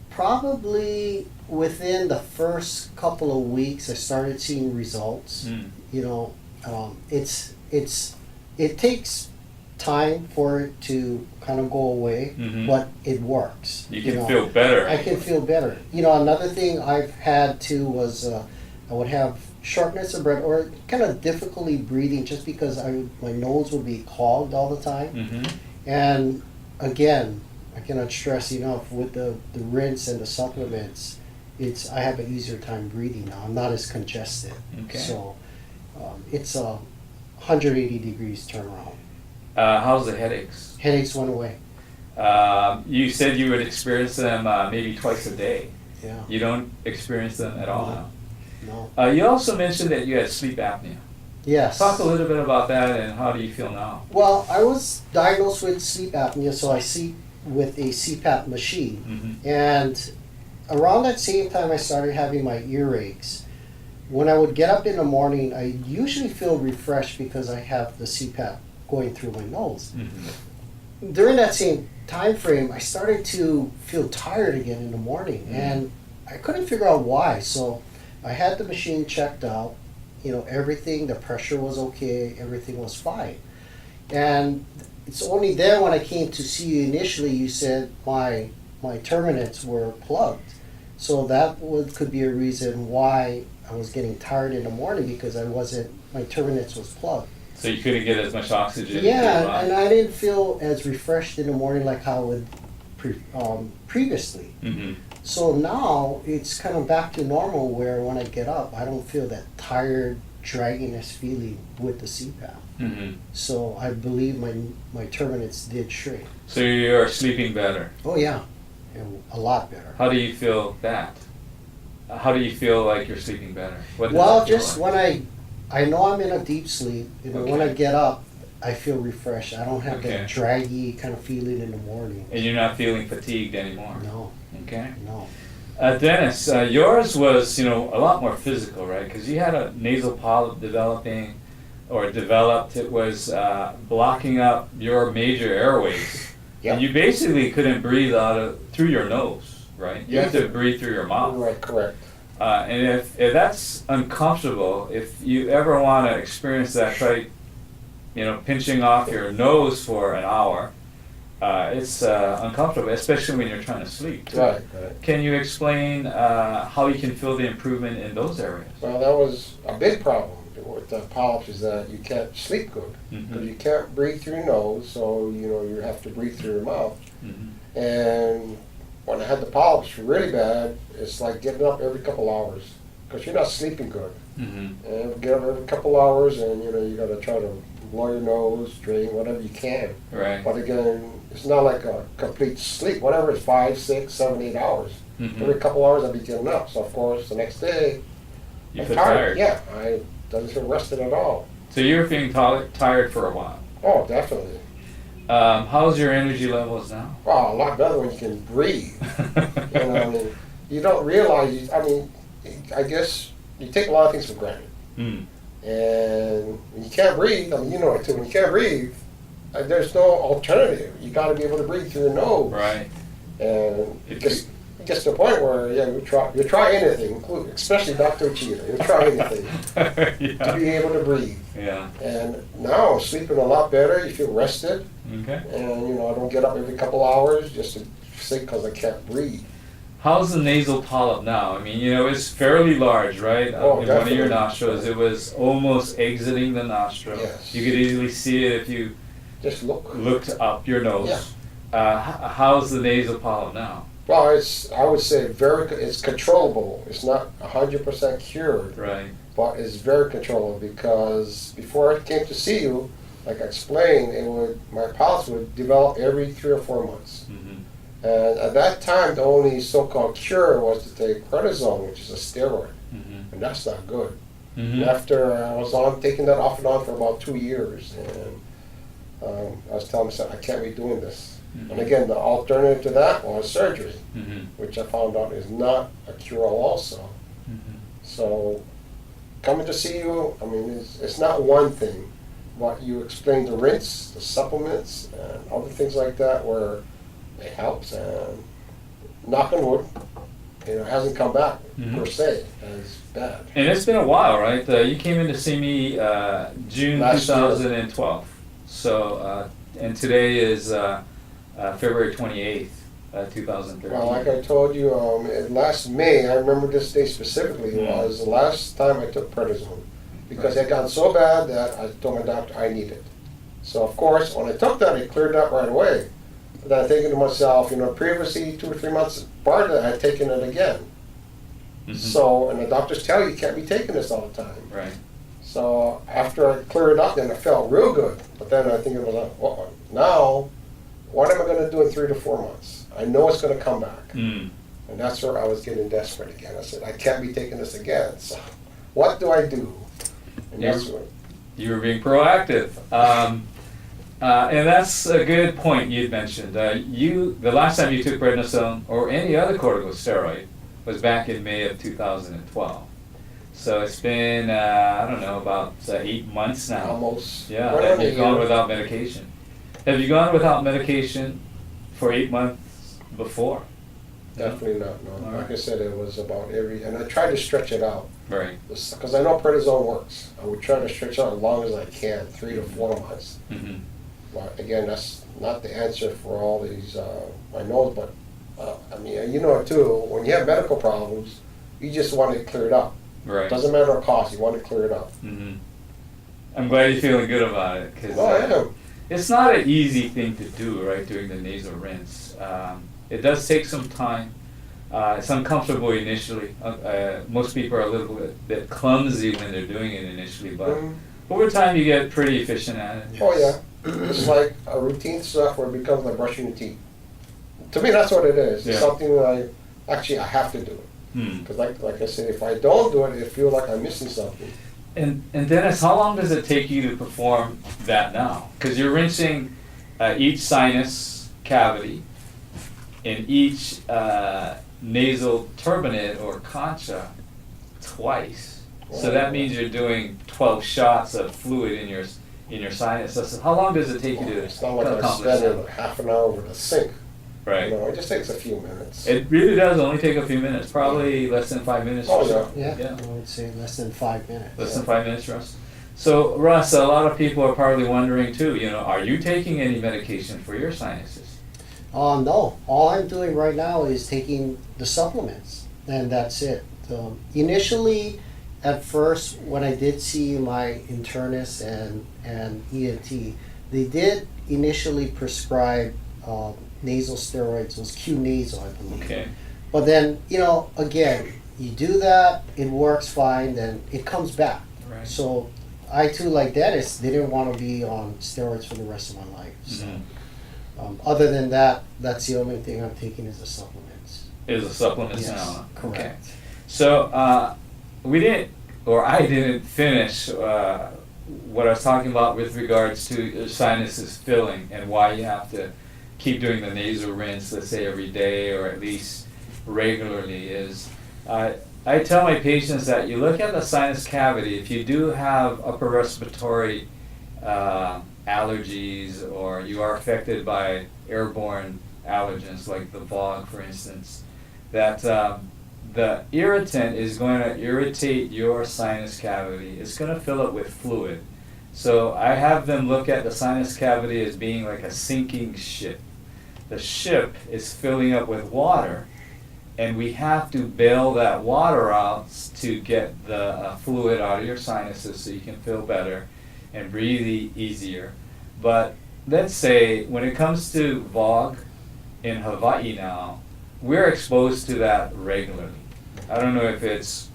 Probably within the first couple of weeks, I started seeing results. It takes time for it to kind of go away, but it works. You can feel better. I can feel better. Another thing I've had too was I would have shortness of breath or kind of difficulty breathing just because my nose would be clogged all the time. And again, I cannot stress enough with the rinse and the supplements, I have an easier time breathing now. I'm not as congested. Okay. So it's a 180 degrees turnaround. How's the headaches? Headaches went away. You said you would experience them maybe twice a day. Yeah. You don't experience them at all now? No. You also mentioned that you had sleep apnea. Yes. Talk a little bit about that and how do you feel now? Well, I was diagnosed with sleep apnea, so I sleep with a CPAP machine. And around that same time I started having my earaches. When I would get up in the morning, I usually feel refreshed because I have the CPAP going through my nose. During that same time frame, I started to feel tired again in the morning, and I couldn't figure out why. So I had the machine checked out, everything, the pressure was okay, everything was fine. And it's only then when I came to see you initially, you said my terminates were plugged. So that could be a reason why I was getting tired in the morning, because my terminates was plugged. So you couldn't get as much oxygen? Yeah, and I didn't feel as refreshed in the morning like how I would previously. So now it's kind of back to normal, where when I get up, I don't feel that tired, dragginess feeling with the CPAP. So I believe my terminates did shrink. So you're sleeping better? Oh yeah, and a lot better. How do you feel that? How do you feel like you're sleeping better? What does Well, that feel just like? when I know I'm in a deep sleep, when I get up, I feel refreshed. I don't have that draggy kind of feeling in the morning. And you're not feeling fatigued anymore? No. Okay. No. Dennis, yours was, a lot more physical, right? Because you had a nasal polyp developed. It was blocking up your major airways. Yep. And you basically couldn't breathe through your nose, right? You have to breathe through your mouth. Right, correct. And if that's uncomfortable, if you ever want to experience that, try, pinching off your nose for an hour. It's uncomfortable, especially when you're trying to sleep. Right. Can you explain how you can feel the improvement in those areas? Well, that was a big problem with the polyps, is that you can't sleep good. Because you can't breathe through your nose, so you have to breathe through your mouth. And when I had the polyps really bad, it's like getting up every couple hours, because you're not sleeping good. And get up every couple hours, and you got to try to blow your nose, drain, whatever you can. Right. But again, it's not like a complete sleep. Whatever it's 5, 6, 7, 8 hours. Mhm. Every couple hours I'd be getting up. So of course the next day You I'm feel tired. tired. Yeah, I doesn't feel rested at all. So you were feeling tired for a while. Oh, definitely. How's your energy levels now? Wow, a lot better when you can breathe. You know, I mean, you don't realize. I mean, I guess you take a lot of things for granted, Mm. and when you can't breathe. I mean, you know it too. When you can't breathe, there's no alternative. You got to be able to breathe through your nose. Right. And If it gets to a point where you try anything, especially Dr. Cheetah. You try anything to Yeah. be able to breathe. Yeah. And now I'm sleeping a lot better. You feel rested, Okay. and I don't get up every couple hours just to sick because I can't breathe. How's the nasal polyp now? I mean, it's fairly large, right? Oh, In one of your definitely. nostrils, it was almost exiting the nostril. Yes. You could easily see it if you Just look. looked up your nose. Yeah. How's the nasal polyp now? Well, I would say it's controllable. It's not 100% cured, Right. but it's very controllable because before I came to see you, like I explained, my polyps would develop every 3 or 4 months. Mm-hmm. And at that time, the only so-called cure was to take prednisone, which is a steroid, Mm-hmm. and that's not good. And Mm-hmm. after I was taking that off and on for about 2 years, and I was telling myself, I can't be doing this. And again, the alternative to that was surgery, Mm-hmm. which I found out is not a cure-all also. Mm-hmm. So coming to see you, I mean, it's not one thing, but you explained the rinse, the supplements, and other things like that where it helps. And knock on wood, it hasn't come back Mhm. per se as bad. And it's been a while, right? You came in to see me June Last year. 2012. So, and today is February 28th, 2013. Well, like I told you, last May, I remember this day specifically, was the last time I took prednisone. Because it had gotten so bad that I told my doctor I need it. So of course, when I took that, it cleared up right away. But then I'm thinking to myself, previously 2 or 3 months prior to that, I had taken it again. Mhm. So, and the doctors tell you can't be taking this all the time. Right. So after I cleared it up, then I felt real good. But then I think it was like, well, now, what am I going to do in 3 to 4 months? I know it's going to come back. Mm. And that's where I was getting desperate again. I said, I can't be taking this again. So what do I do? And that's what, You were being proactive. And that's a good point you'd mentioned. The last time you took prednisone or any other corticosteroid was back in May of 2012. So it's been, I don't know, about 8 months now. almost. Yeah, right that on the you've gone year. without medication. Have you gone without medication for 8 months before? Definitely not, no. All Like right. I said, it was about and I tried to stretch it out. Right. Because I know prednisone works. I would try to stretch it out as long as I can, 3 to 4 months. Mm-hmm. But again, that's not the answer for all these, I know, but, I mean, you know it too, when you have medical problems, you just want it cleared up. Right. Doesn't matter the cost, you want it cleared up. Mm-hmm. I'm glad you're feeling good about it, because Oh, I am. it's not an easy thing to do, right, doing the nasal rinse. It does take some time. It's uncomfortable initially. Most people are a little bit clumsy when they're doing it initially, but Mhm. over time you get pretty efficient at it. Oh, yeah. It's like a routine stuff where it becomes like brushing your teeth. To me, that's what it is. It's Yeah. something that I have to do it. Hmm. Because like I said, if I don't do it, it feels like I'm missing something. And Dennis, how long does it take you to perform that now? Because you're rinsing each sinus cavity and each nasal turbinate or concha twice. So that means you're doing 12 shots of fluid in your sinus. So how long does it take you to It's not like I accomplish spend that? half an hour with a sink. Right. It just takes a few minutes. It really does only take a few minutes, probably less than 5 minutes Oh, or so. Yeah, Yeah. I would say less than 5 minutes. Less than 5 minutes, Russ. So, Russ, a lot of people are probably wondering too, are you taking any medication for your sinuses? No, all I'm doing right now is taking the supplements, and that's it. Initially, at first, when I did see my internist and ENT, they did initially prescribe nasal steroids. It was Q-nasal, I believe. Okay. But then, again, you do that, it works fine, then it comes back. Right. So I too, like Dennis, didn't want to be on steroids for the rest of my life. So, other than that, that's the only thing I'm taking is the supplements. Is a supplement Yes, now? correct. Okay. So we didn't, or I didn't finish what I was talking about with regards to sinuses filling and why you have to keep doing the nasal rinse, let's say every day or at least regularly. Is I tell my patients that you look at the sinus cavity. If you do have upper respiratory allergies, or you are affected by airborne allergens like the fog, for instance, that the irritant is going to irritate your sinus cavity. It's going to fill it with fluid. So I have them look at the sinus cavity as being like a sinking ship. The ship is filling up with water, and we have to bail that water out to get the fluid out of your sinuses so you can feel better and breathe easier. But let's say when it comes to fog in Hawaii now, we're exposed to that regularly. I don't know if it's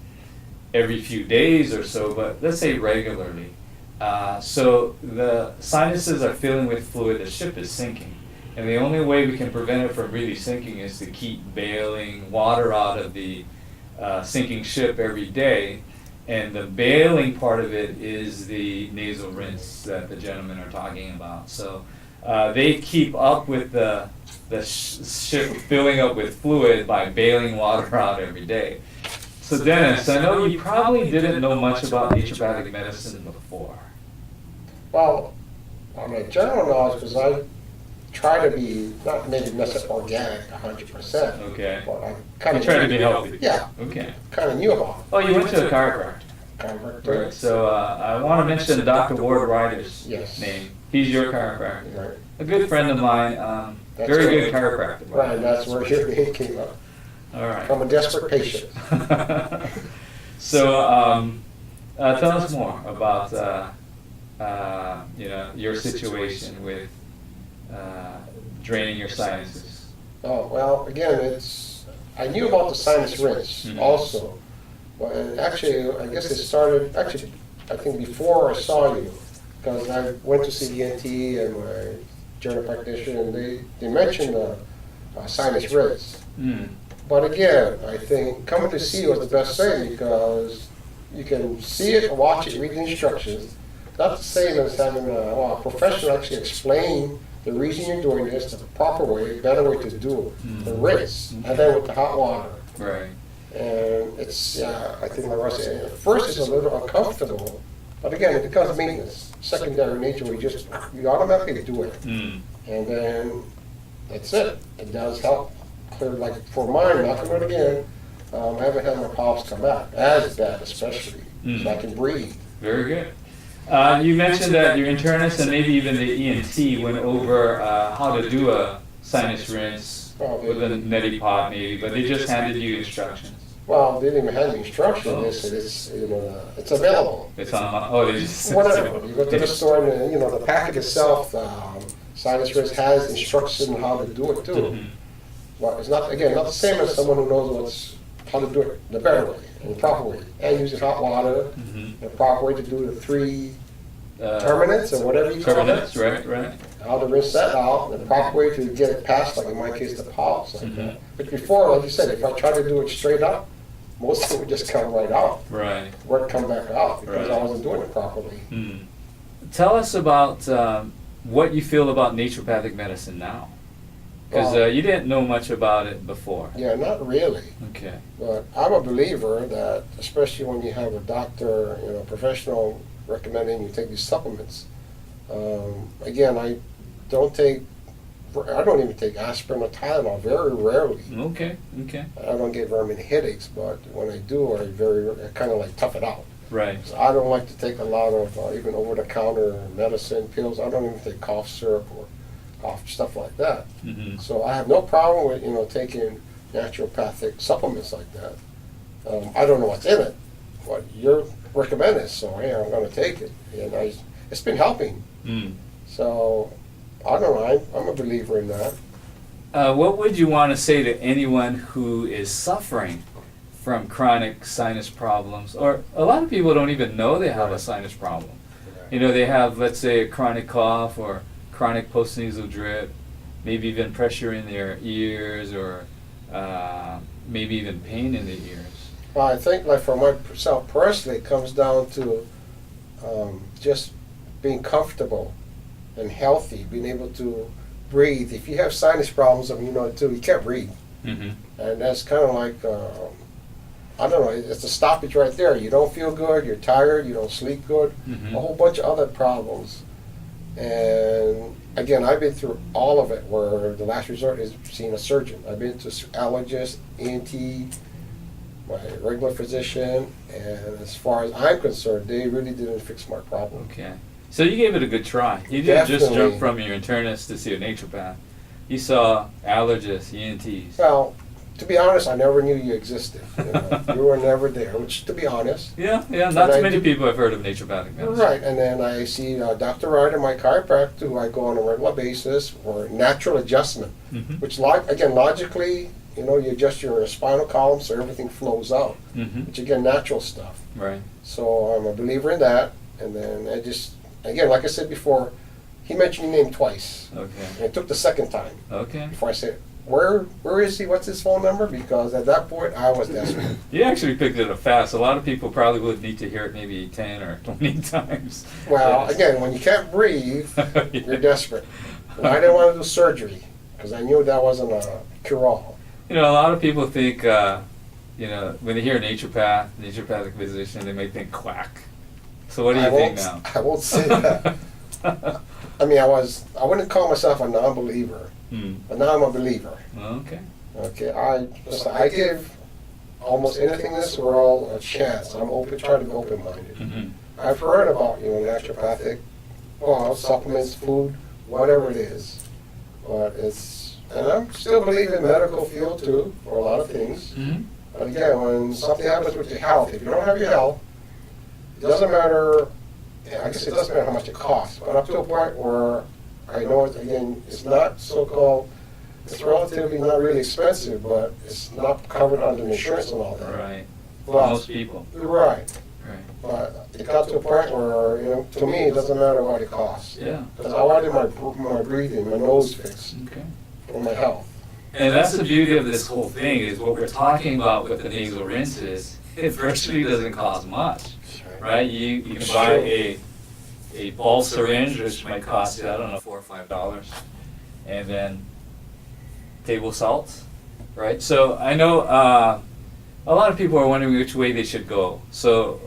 every few days or so, but let's say regularly. So the sinuses are filling with fluid, the ship is sinking. And the only way we can prevent it from really sinking is to keep bailing water out of the sinking ship every day. And the bailing part of it is the nasal rinse that the gentlemen are talking about. So they keep up with the ship filling up with fluid by bailing water out every day. So Dennis, I know you probably didn't know much about naturopathic medicine before. Well, on a general knowledge, because I try to be, not maybe necessarily organic 100%. Okay. But I kind You of try to be healthy. Yeah. Okay. Kind of knew about it. Oh, you went to a chiropractor. Chiropractor. Right. So I want to mention Dr. Ward Ryder's Yes. name. He's your chiropractor. Right. A good friend of mine. That's Very right. good chiropractor. Right, that's where your name came up. All right. I'm a desperate patient. So tell us more about your situation with draining your sinuses. Oh, well, again, I knew about the sinus rinse also. But actually, I guess it started, I think before I saw you, because I went to see the ENT and my general practitioner, and they mentioned sinus rinse. But again, I think coming to see you was the best thing, because you can see it, watch it, read the instructions. Not the same as having a professional actually explain the reason you're doing this, the proper way, better way to do it, the rinse, and then with the hot water. Right. And it's, I think like Russ said, at first it's a little uncomfortable, but again, it becomes maintenance, secondary nature, you automatically do it. And then that's it. It does help clear, like for mine, not to do it again, I haven't had my polyps come back, as bad especially, so I can breathe. Very good. You mentioned that your internist and maybe even the ENT went over how to do a sinus rinse with a neti pot maybe, but they just handed you instructions. Well, they didn't even have the instructions. They said it's available. It's on. They just Whatever. You go to the store and the packet itself, sinus rinse has instructions on how to do it too. Well, it's not the same as someone who knows how to do it the better way and the proper way, and using hot water, the proper way to do the 3 terminates or whatever you call it. Right. How to rinse that out, the proper way to get it past, like in my case, the polyps like that. But before, like you said, if I tried to do it straight up, most of it would just come right out. Right. Or come back out because Right. I wasn't doing it properly. Tell us about what you feel about naturopathic medicine now. Because you didn't know much about it before. Yeah, not really. Okay. But I'm a believer that, especially when you have a doctor, professional recommending you take these supplements. Again, I don't even take aspirin or Tylenol, very rarely. Okay. I don't get very many headaches, but when I do, I kind of like tough it out. Right. So I don't like to take a lot of even over-the-counter medicine, pills. I don't even take cough syrup or cough stuff like that. So I have no problem with taking naturopathic supplements like that. I don't know what's in it, but you're recommending it, so I'm going to take it, and it's been helping. So I don't know. I'm a believer in that. What would you want to say to anyone who is suffering from chronic sinus problems, or a lot of people don't even know they have a sinus problem? you know, they have, let's say, a chronic cough or chronic postnasal drip, maybe even pressure in their ears, or maybe even pain in the ears. Well, I think, like, for myself personally, it comes down to just being comfortable and healthy, being able to breathe. If you have sinus problems, I mean, you know it too, you can't breathe. Mm-hmm. And that's kind of like, I don't know, it's a stoppage right there. You don't feel good, you're tired, you don't sleep good, Mm-hmm. a whole bunch of other problems. And again, I've been through all of it, where the last resort is seeing a surgeon. I've been to allergist, ENT, my regular physician, and as far as I'm concerned, they really didn't fix my problem. Okay. So you gave it a good try. You didn't just Definitely. jump from your internist to see a naturopath. You saw allergists, ENTs. Well, to be honest, I never knew you existed. You know? You were never there, which, to be honest. Yeah, not And too I many do- people have heard of naturopathic medicine. Right, and then I see Dr. Ryder, my chiropractor, who I go on a regular basis for natural adjustment, Mm-hmm. which, again, logically, you know, you adjust your spinal column so everything flows out, Mm-hmm. which, again, natural stuff. Right. So I'm a believer in that, and then I just, again, like I said before, he mentioned your name twice, Okay. and it took the second time Okay. before I said, where is he, what's his phone number? Because at that point, I was desperate. You actually picked it up fast. A lot of people probably would need to hear it maybe 10 or 20 times. Well, Yes. again, when you can't breathe, Yeah. you're desperate. And I didn't want to do surgery, because I knew that wasn't a cure-all. You know, a lot of people think, you know, when they hear naturopathic physician, they might think quack. So what do you think now? I won't say that. I mean, I wouldn't call myself a non-believer, Hmm. but now I'm a believer. Okay. Okay, I give almost anything in this world a chance. I'm trying to be open-minded. Mm-hmm. I've heard about, you know, naturopathic, well, supplements, food, whatever it is. But and I still believe in medical field too, for a lot of things. Mm-hmm. But again, when something happens with your health, if you don't have your health, it doesn't matter, I guess it doesn't matter how much it costs, but up to a point where I know, it's not so-called, it's relatively not really expensive, but it's not covered under insurance and all that. Right. Well, Most people. Right. Right. But it got to a point where, you know, to me, it doesn't matter what it costs. Yeah. Because I wanted my breathing, my nose fixed, Okay. for my health. And that's the beauty of this whole thing, is what we're talking about with the nasal rinses. It virtually doesn't cost much, right? You can buy a ball syringe, which might cost you, I don't know, $4 or $5, and then table salt, right? So I know a lot of people are wondering which way they should go. So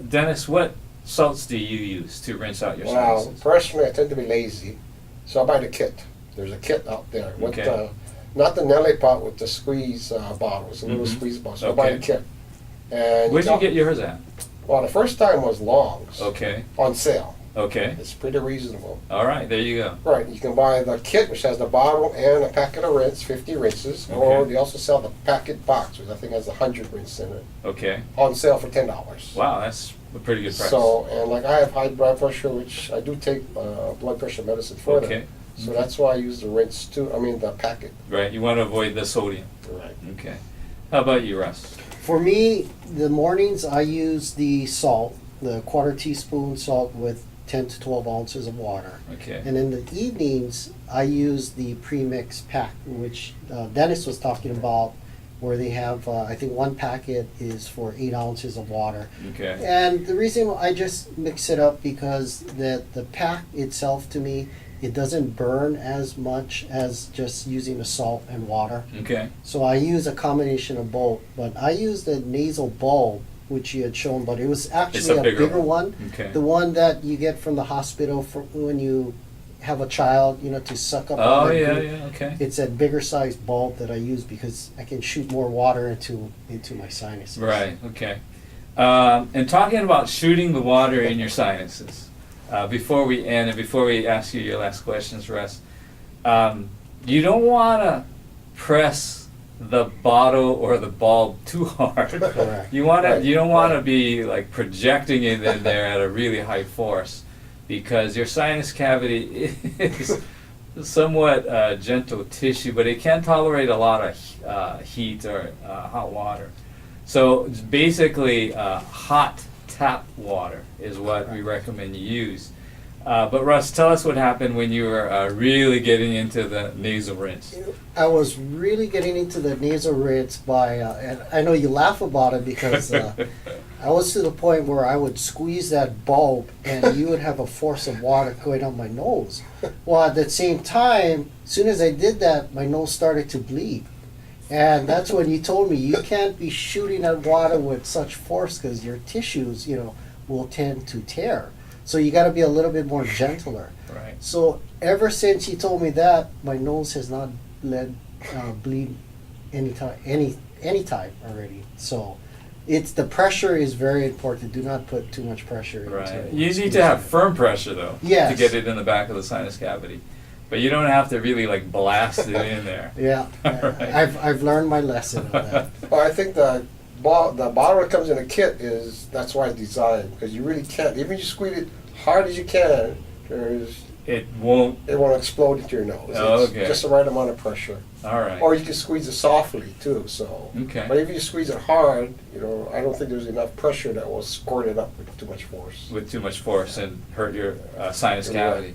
Dennis, what salts do you use to rinse out your Well, sinuses? personally, I tend to be lazy, so I buy the kit. There's a kit out there. With, Okay. not the Nelly pot with the squeeze bottles, the little Mhm. squeeze bottle. So I buy the Okay. kit. And Where'd you get yours at? Well, the first time was Long's Okay, on sale. okay. It's pretty reasonable. All right, there you go. Right, you can buy the kit, which has the bottle and a packet of rinse, 50 rinses, or Okay. they also sell the packet box, which I think has 100 rinses in it, Okay. on sale for $10. Wow, that's a pretty good price. So, and like I have high blood pressure, which I do take blood pressure medicine for Okay. that. So that's why I use the rinse too, the packet. Right, you want to avoid the sodium. Right. Okay. How about you, Russ? For me, the mornings I use the salt, the quarter teaspoon salt with 10 to 12 ounces of water. Okay. And in the evenings, I use the premix pack, which Dennis was talking about, where they have, I think one packet is for 8 ounces of water. Okay. And the reason I just mix it up because the pack itself, to me, it doesn't burn as much as just using the salt and water. Okay. So I use a combination of both, but I use the nasal bulb, which you had shown, but it was actually a bigger one. Okay. The one that you get from the hospital for when you have a child, to suck up. Oh, all that yeah, goop. yeah, okay. It's a bigger size bulb that I use because I can shoot more water into my sinuses. Right, okay. And talking about shooting the water in your sinuses, before we end and before we ask you your last questions, Russ, you don't want to press the bottle or the bulb too hard. Correct. You want to. Right, You don't want to right. be like projecting it in there at a really high force, because your sinus cavity is somewhat gentle tissue, but it can tolerate a lot of heat or hot water. So it's basically hot tap water is what we recommend you use. But Russ, tell us what happened when you were really getting into the nasal rinse. I was really getting into the nasal rinse by, and I know you laugh about it because I was to the point where I would squeeze that bulb and you would have a force of water going down my nose. Well, at the same time, as soon as I did that, my nose started to bleed. And that's when you told me you can't be shooting at water with such force because your tissues, will tend to tear. So you got to be a little bit more gentler. Right. So ever since you told me that, my nose has not bleed any time already. So it's the pressure is very important. Do not put too much pressure into Right. it. You need to have firm pressure though Yes. to get it in the back of the sinus cavity. But you don't have to really like blast it in there. Yeah, Right. I've learned my lesson on that. Well, I think the bottle that comes in a kit that's why it's designed, because you really can't, even if you squeeze it hard as you can, It won't. it won't explode into your nose. Oh, It's okay. just the right amount of pressure. All right. Or you can squeeze it softly too. So, Okay. but if you squeeze it hard, I don't think there's enough pressure that will squirt it up with too much force. With too much force and hurt your sinus You're cavity.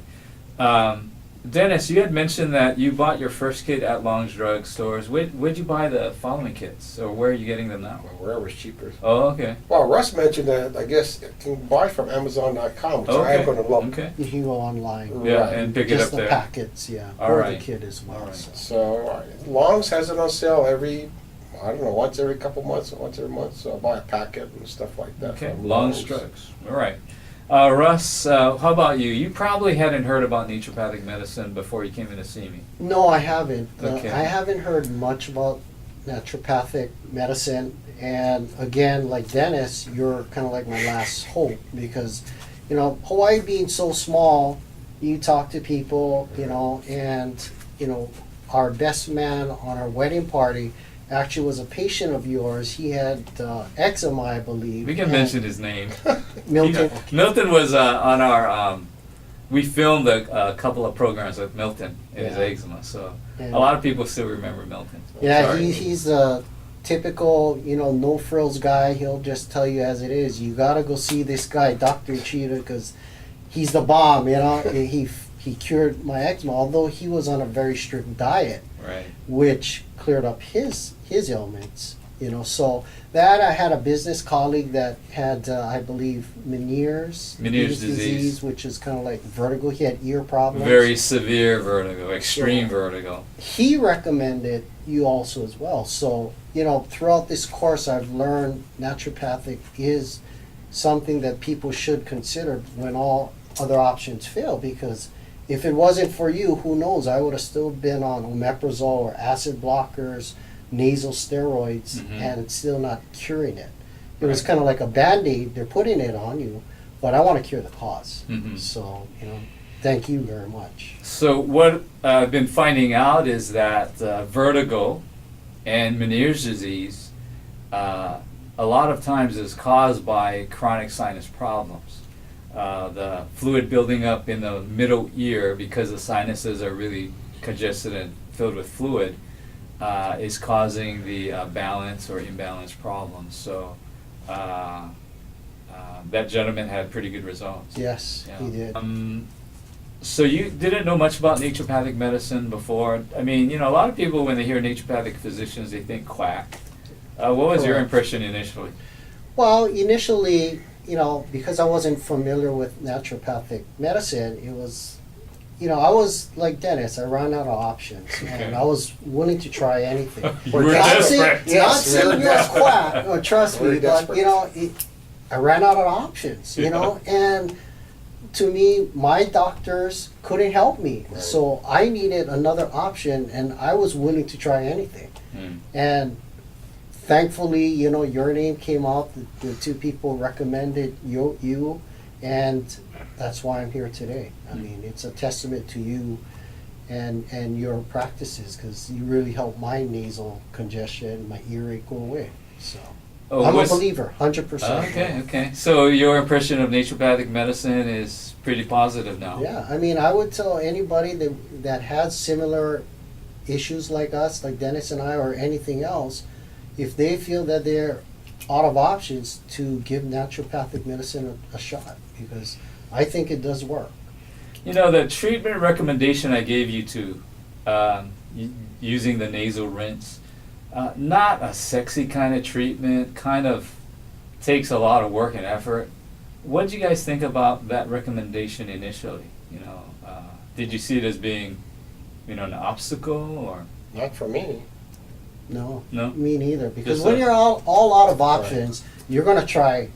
Dennis, you had mentioned that you bought your first kit at Long's Drug Stores. Where'd you buy the following kits, or where are you getting them now? Wherever's cheaper. Oh, okay. Well, Russ mentioned that I guess it can buy from Amazon.com, which I am going to look. Okay. You can go online. Yeah, Right. and pick it Just up the there. packets, yeah. All or right. the kit as well. All right. So Long's has it on sale once every couple months or once every month. So I'll buy a packet and stuff like that. Okay. from Long's Drugs. All right. Russ, how about you? You probably hadn't heard about naturopathic medicine before you came in to see me. No, I haven't. Okay. I haven't heard much about naturopathic medicine. And again, like Dennis, you're kind of like my last hope because, Hawaii being so small, you talk to people, and, our best man on our wedding party actually was a patient of yours. He had eczema, I believe. We can and mention his name. Milton. Milton was on our. We filmed a couple of programs with Milton and his Yeah. eczema, so And- a lot of people still remember Milton. Yeah, Sorry. he's a typical, no frills guy. He'll just tell you as it is. You gotta go see this guy, Dr. Cheetah, because he's the bomb. He cured my eczema, although he was on a very strict diet, Right. which cleared up his ailments. So that I had a business colleague that had, I believe, Meniere's Disease. which is kind of like vertigo. He had ear problems. Very severe vertigo, extreme Yeah. vertigo. He recommended you also as well. So, throughout this course, I've learned naturopathic is something that people should consider when all other options fail. Because if it wasn't for you, who knows? I would have still been on omeprazole or acid blockers, nasal steroids, Mhm. and it's still not curing it. It was Right. kind of like a Band-Aid. They're putting it on you, but I want to cure the cause. Mhm. So, thank you very much. So what I've been finding out is that vertigo and Meniere's disease a lot of times is caused by chronic sinus problems. The fluid building up in the middle ear because the sinuses are really congested and filled with fluid is causing the balance or imbalance problems. So that gentleman had pretty good results. Yes, Yeah. he did. So you didn't know much about naturopathic medicine before? I mean, a lot of people when they hear naturopathic physicians, they think quack. What was your Correct. impression initially? Well, initially, because I wasn't familiar with naturopathic medicine, it was, I was like Dennis. I ran out of options, Okay. and I was willing to try anything. You were not desperate. saying, Yes, not saying very you're a desperate. quack, no, trust Very me, but desperate. I ran out of options, and to me, my doctors couldn't help me, Right. so I needed another option, and I was willing to try anything. Mm. And thankfully, your name came out. The two people recommended you, and that's why I'm here today. I mean, it's a testament to you and your practices because you really helped my nasal congestion, my earache go away. So Oh, I'm a was- believer, 100%. Okay. So your impression of naturopathic medicine is pretty positive now. Yeah, I mean, I would tell anybody that has similar issues like us, like Dennis and I, or anything else, if they feel that they're out of options to give naturopathic medicine a shot, because I think it does work. You know, the treatment recommendation I gave you to using the nasal rinse, not a sexy kind of treatment, kind of takes a lot of work and effort. What did you guys think about that recommendation initially? You know, did you see it as being, you know, an obstacle or? Not for me. No, No? me neither. Because Just when you're all out of options, you're going to try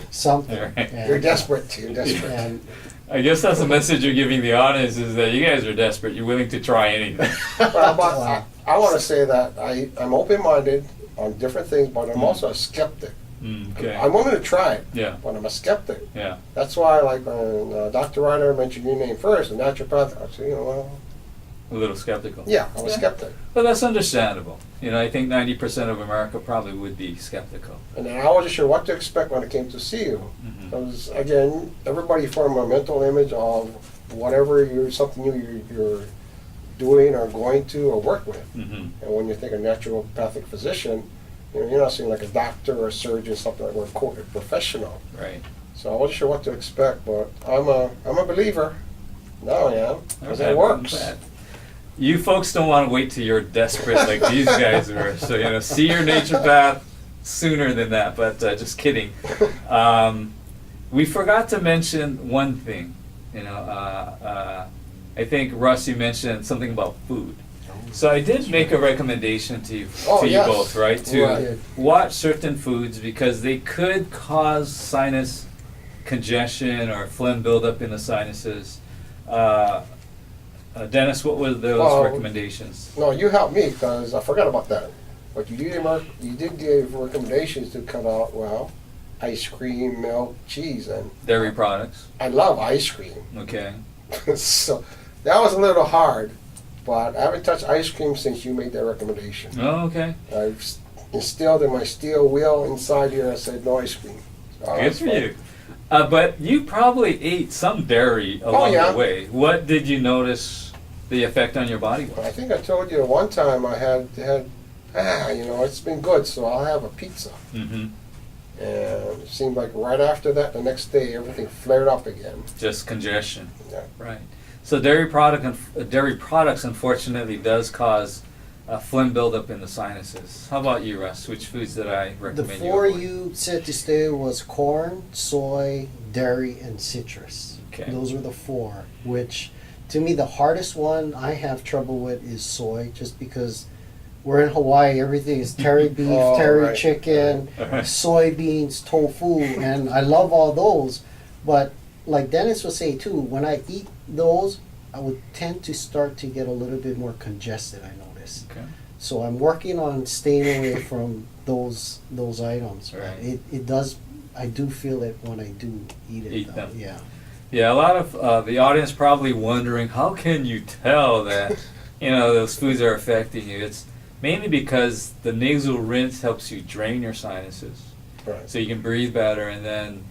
something. Right. You're desperate. You're desperate. And I guess that's the message you're giving the audience, is that you guys are desperate. You're willing to try anything. Well, but Wow. I want to say that I'm open-minded on different things, but I'm also a skeptic. Okay. I'm willing to try it, Yeah. but I'm a skeptic. Yeah. That's why, like, when Dr. Ryder mentioned your name first, a naturopath, I said, you know, well, A little skeptical. yeah, I'm a Yeah. skeptic. But that's understandable. You know, I think 90% of America probably would be skeptical. And then I wasn't sure what to expect when I came to see you. Mhm. Because, again, everybody form a mental image of whatever something you're doing or going to or work with. Mm-hmm. And when you think of naturopathic physician, you know, you're not seeing like a doctor or a surgeon, something like we're quote a professional. Right. So I wasn't sure what to expect, but I'm a believer. Now I am, because Okay, it works. I'm glad. You folks don't want to wait till you're desperate like these guys were. So, you know, see your naturopath sooner than that, but just kidding. We forgot to mention one thing. You know, I think, Russ, you mentioned something about food. So I did make a recommendation to you, Oh, yes. both, right? To Right. watch certain foods because they could cause sinus congestion or phlegm buildup in the sinuses. Dennis, what were those Well, recommendations? No, you helped me because I forgot about that. But you did give recommendations to cut out, well, ice cream, milk, cheese, and Dairy products. I love ice cream. Okay. So that was a little hard, but I haven't touched ice cream since you made that recommendation. Oh, okay. I've instilled in my steel wheel inside here, I said no ice cream. So Good that's for fine. you. But you probably ate some dairy along yeah. the way. What did you notice the effect on your body was? I think I told you one time I had you know, it's been good, so I'll have a pizza. Mm-hmm. And it seemed like right after that, the next day, everything flared up again. Just congestion. Yeah. Right. So dairy products unfortunately does cause phlegm buildup in the sinuses. How about you, Russ? Which foods did I the recommend four you avoid? you said to stay was corn, soy, dairy, and citrus. Okay. Those are the four, which to me the hardest one I have trouble with is soy, just because we're in Hawaii, everything is terry beef, Oh, terry right, chicken, right. soybeans, tofu, and I love all those. But like Dennis was saying too, when I eat those, I would tend to start to get a little bit more congested, I notice. Okay. So I'm working on staying away from those items. But Right. it does, I do feel it when I do eat it. Eat though. them. Yeah. Yeah, a lot of the audience probably wondering, how can you tell that, you know, those foods are affecting you? It's mainly because the nasal rinse helps you drain your sinuses, Right. so you can breathe better, and then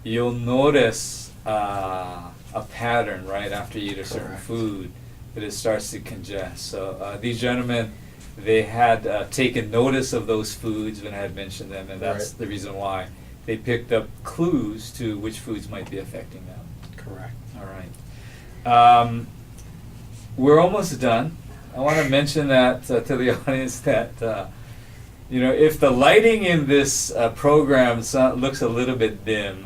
you'll notice a pattern right after you eat a certain Correct. food that it starts to congest. So these gentlemen, they had taken notice of those foods when I had mentioned them, and that's Right. the reason why they picked up clues to which foods might be affecting them. Correct. All right. We're almost done. I want to mention that to the audience that, you know, if the lighting in this program looks a little bit dim,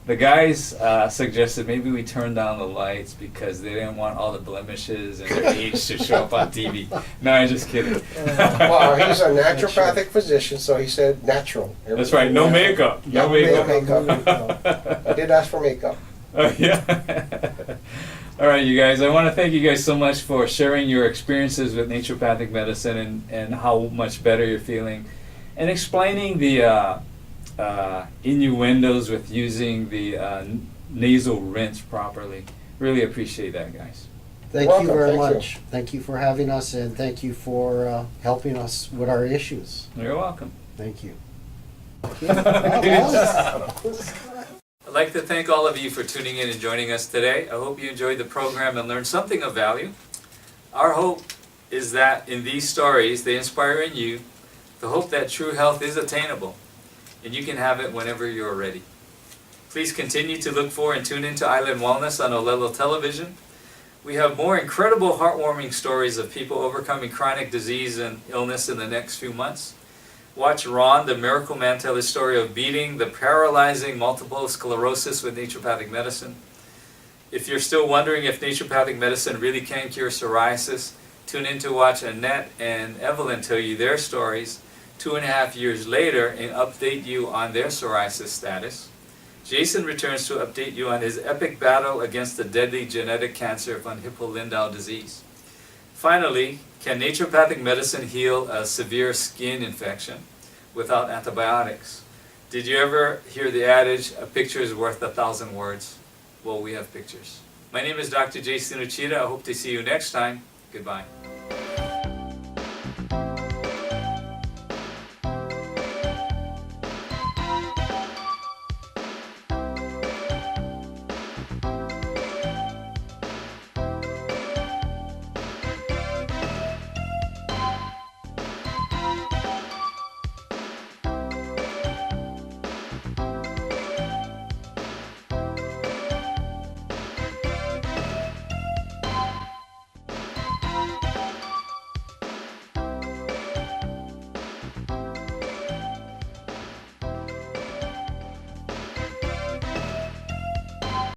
the guys suggested maybe we turn down the lights because they didn't want all the blemishes and their age to show up on TV. No, I'm just kidding. Well, he's a naturopathic physician, so he said natural. That's right. No makeup. No No makeup. makeup. I did ask for makeup. Yeah. All right, you guys. I want to thank you guys so much for sharing your experiences with naturopathic medicine and how much better you're feeling, and explaining the innuendos with using the nasal rinse properly. Really appreciate that, guys. Thank Welcome, you very thank you. much. Thank you for having us, and thank you for helping us with our issues. You're welcome. Thank you. I'd like to thank all of you for tuning in and joining us today. I hope you enjoyed the program and learned something of value. Our hope is that in these stories, they inspire in you the hope that true health is attainable. and you can have it whenever you're ready. Please continue to look for and tune into Island Wellness on Olelo Television. We have more incredible heartwarming stories of people overcoming chronic disease and illness in the next few months. Watch Ron, the miracle man, tell his story of beating the paralyzing multiple sclerosis with naturopathic medicine. If you're still wondering if naturopathic medicine really can cure psoriasis, tune in to watch Annette and Evelyn tell you their stories 2.5 years later and update you on their psoriasis status. Jason returns to update you on his epic battle against the deadly genetic cancer of von Hippel-Lindau disease. Finally, can naturopathic medicine heal a severe skin infection without antibiotics? Did you ever hear the adage, a picture is worth 1,000 words? Well, we have pictures. My name is Dr. Jason Uchida. I hope to see you next time. Goodbye.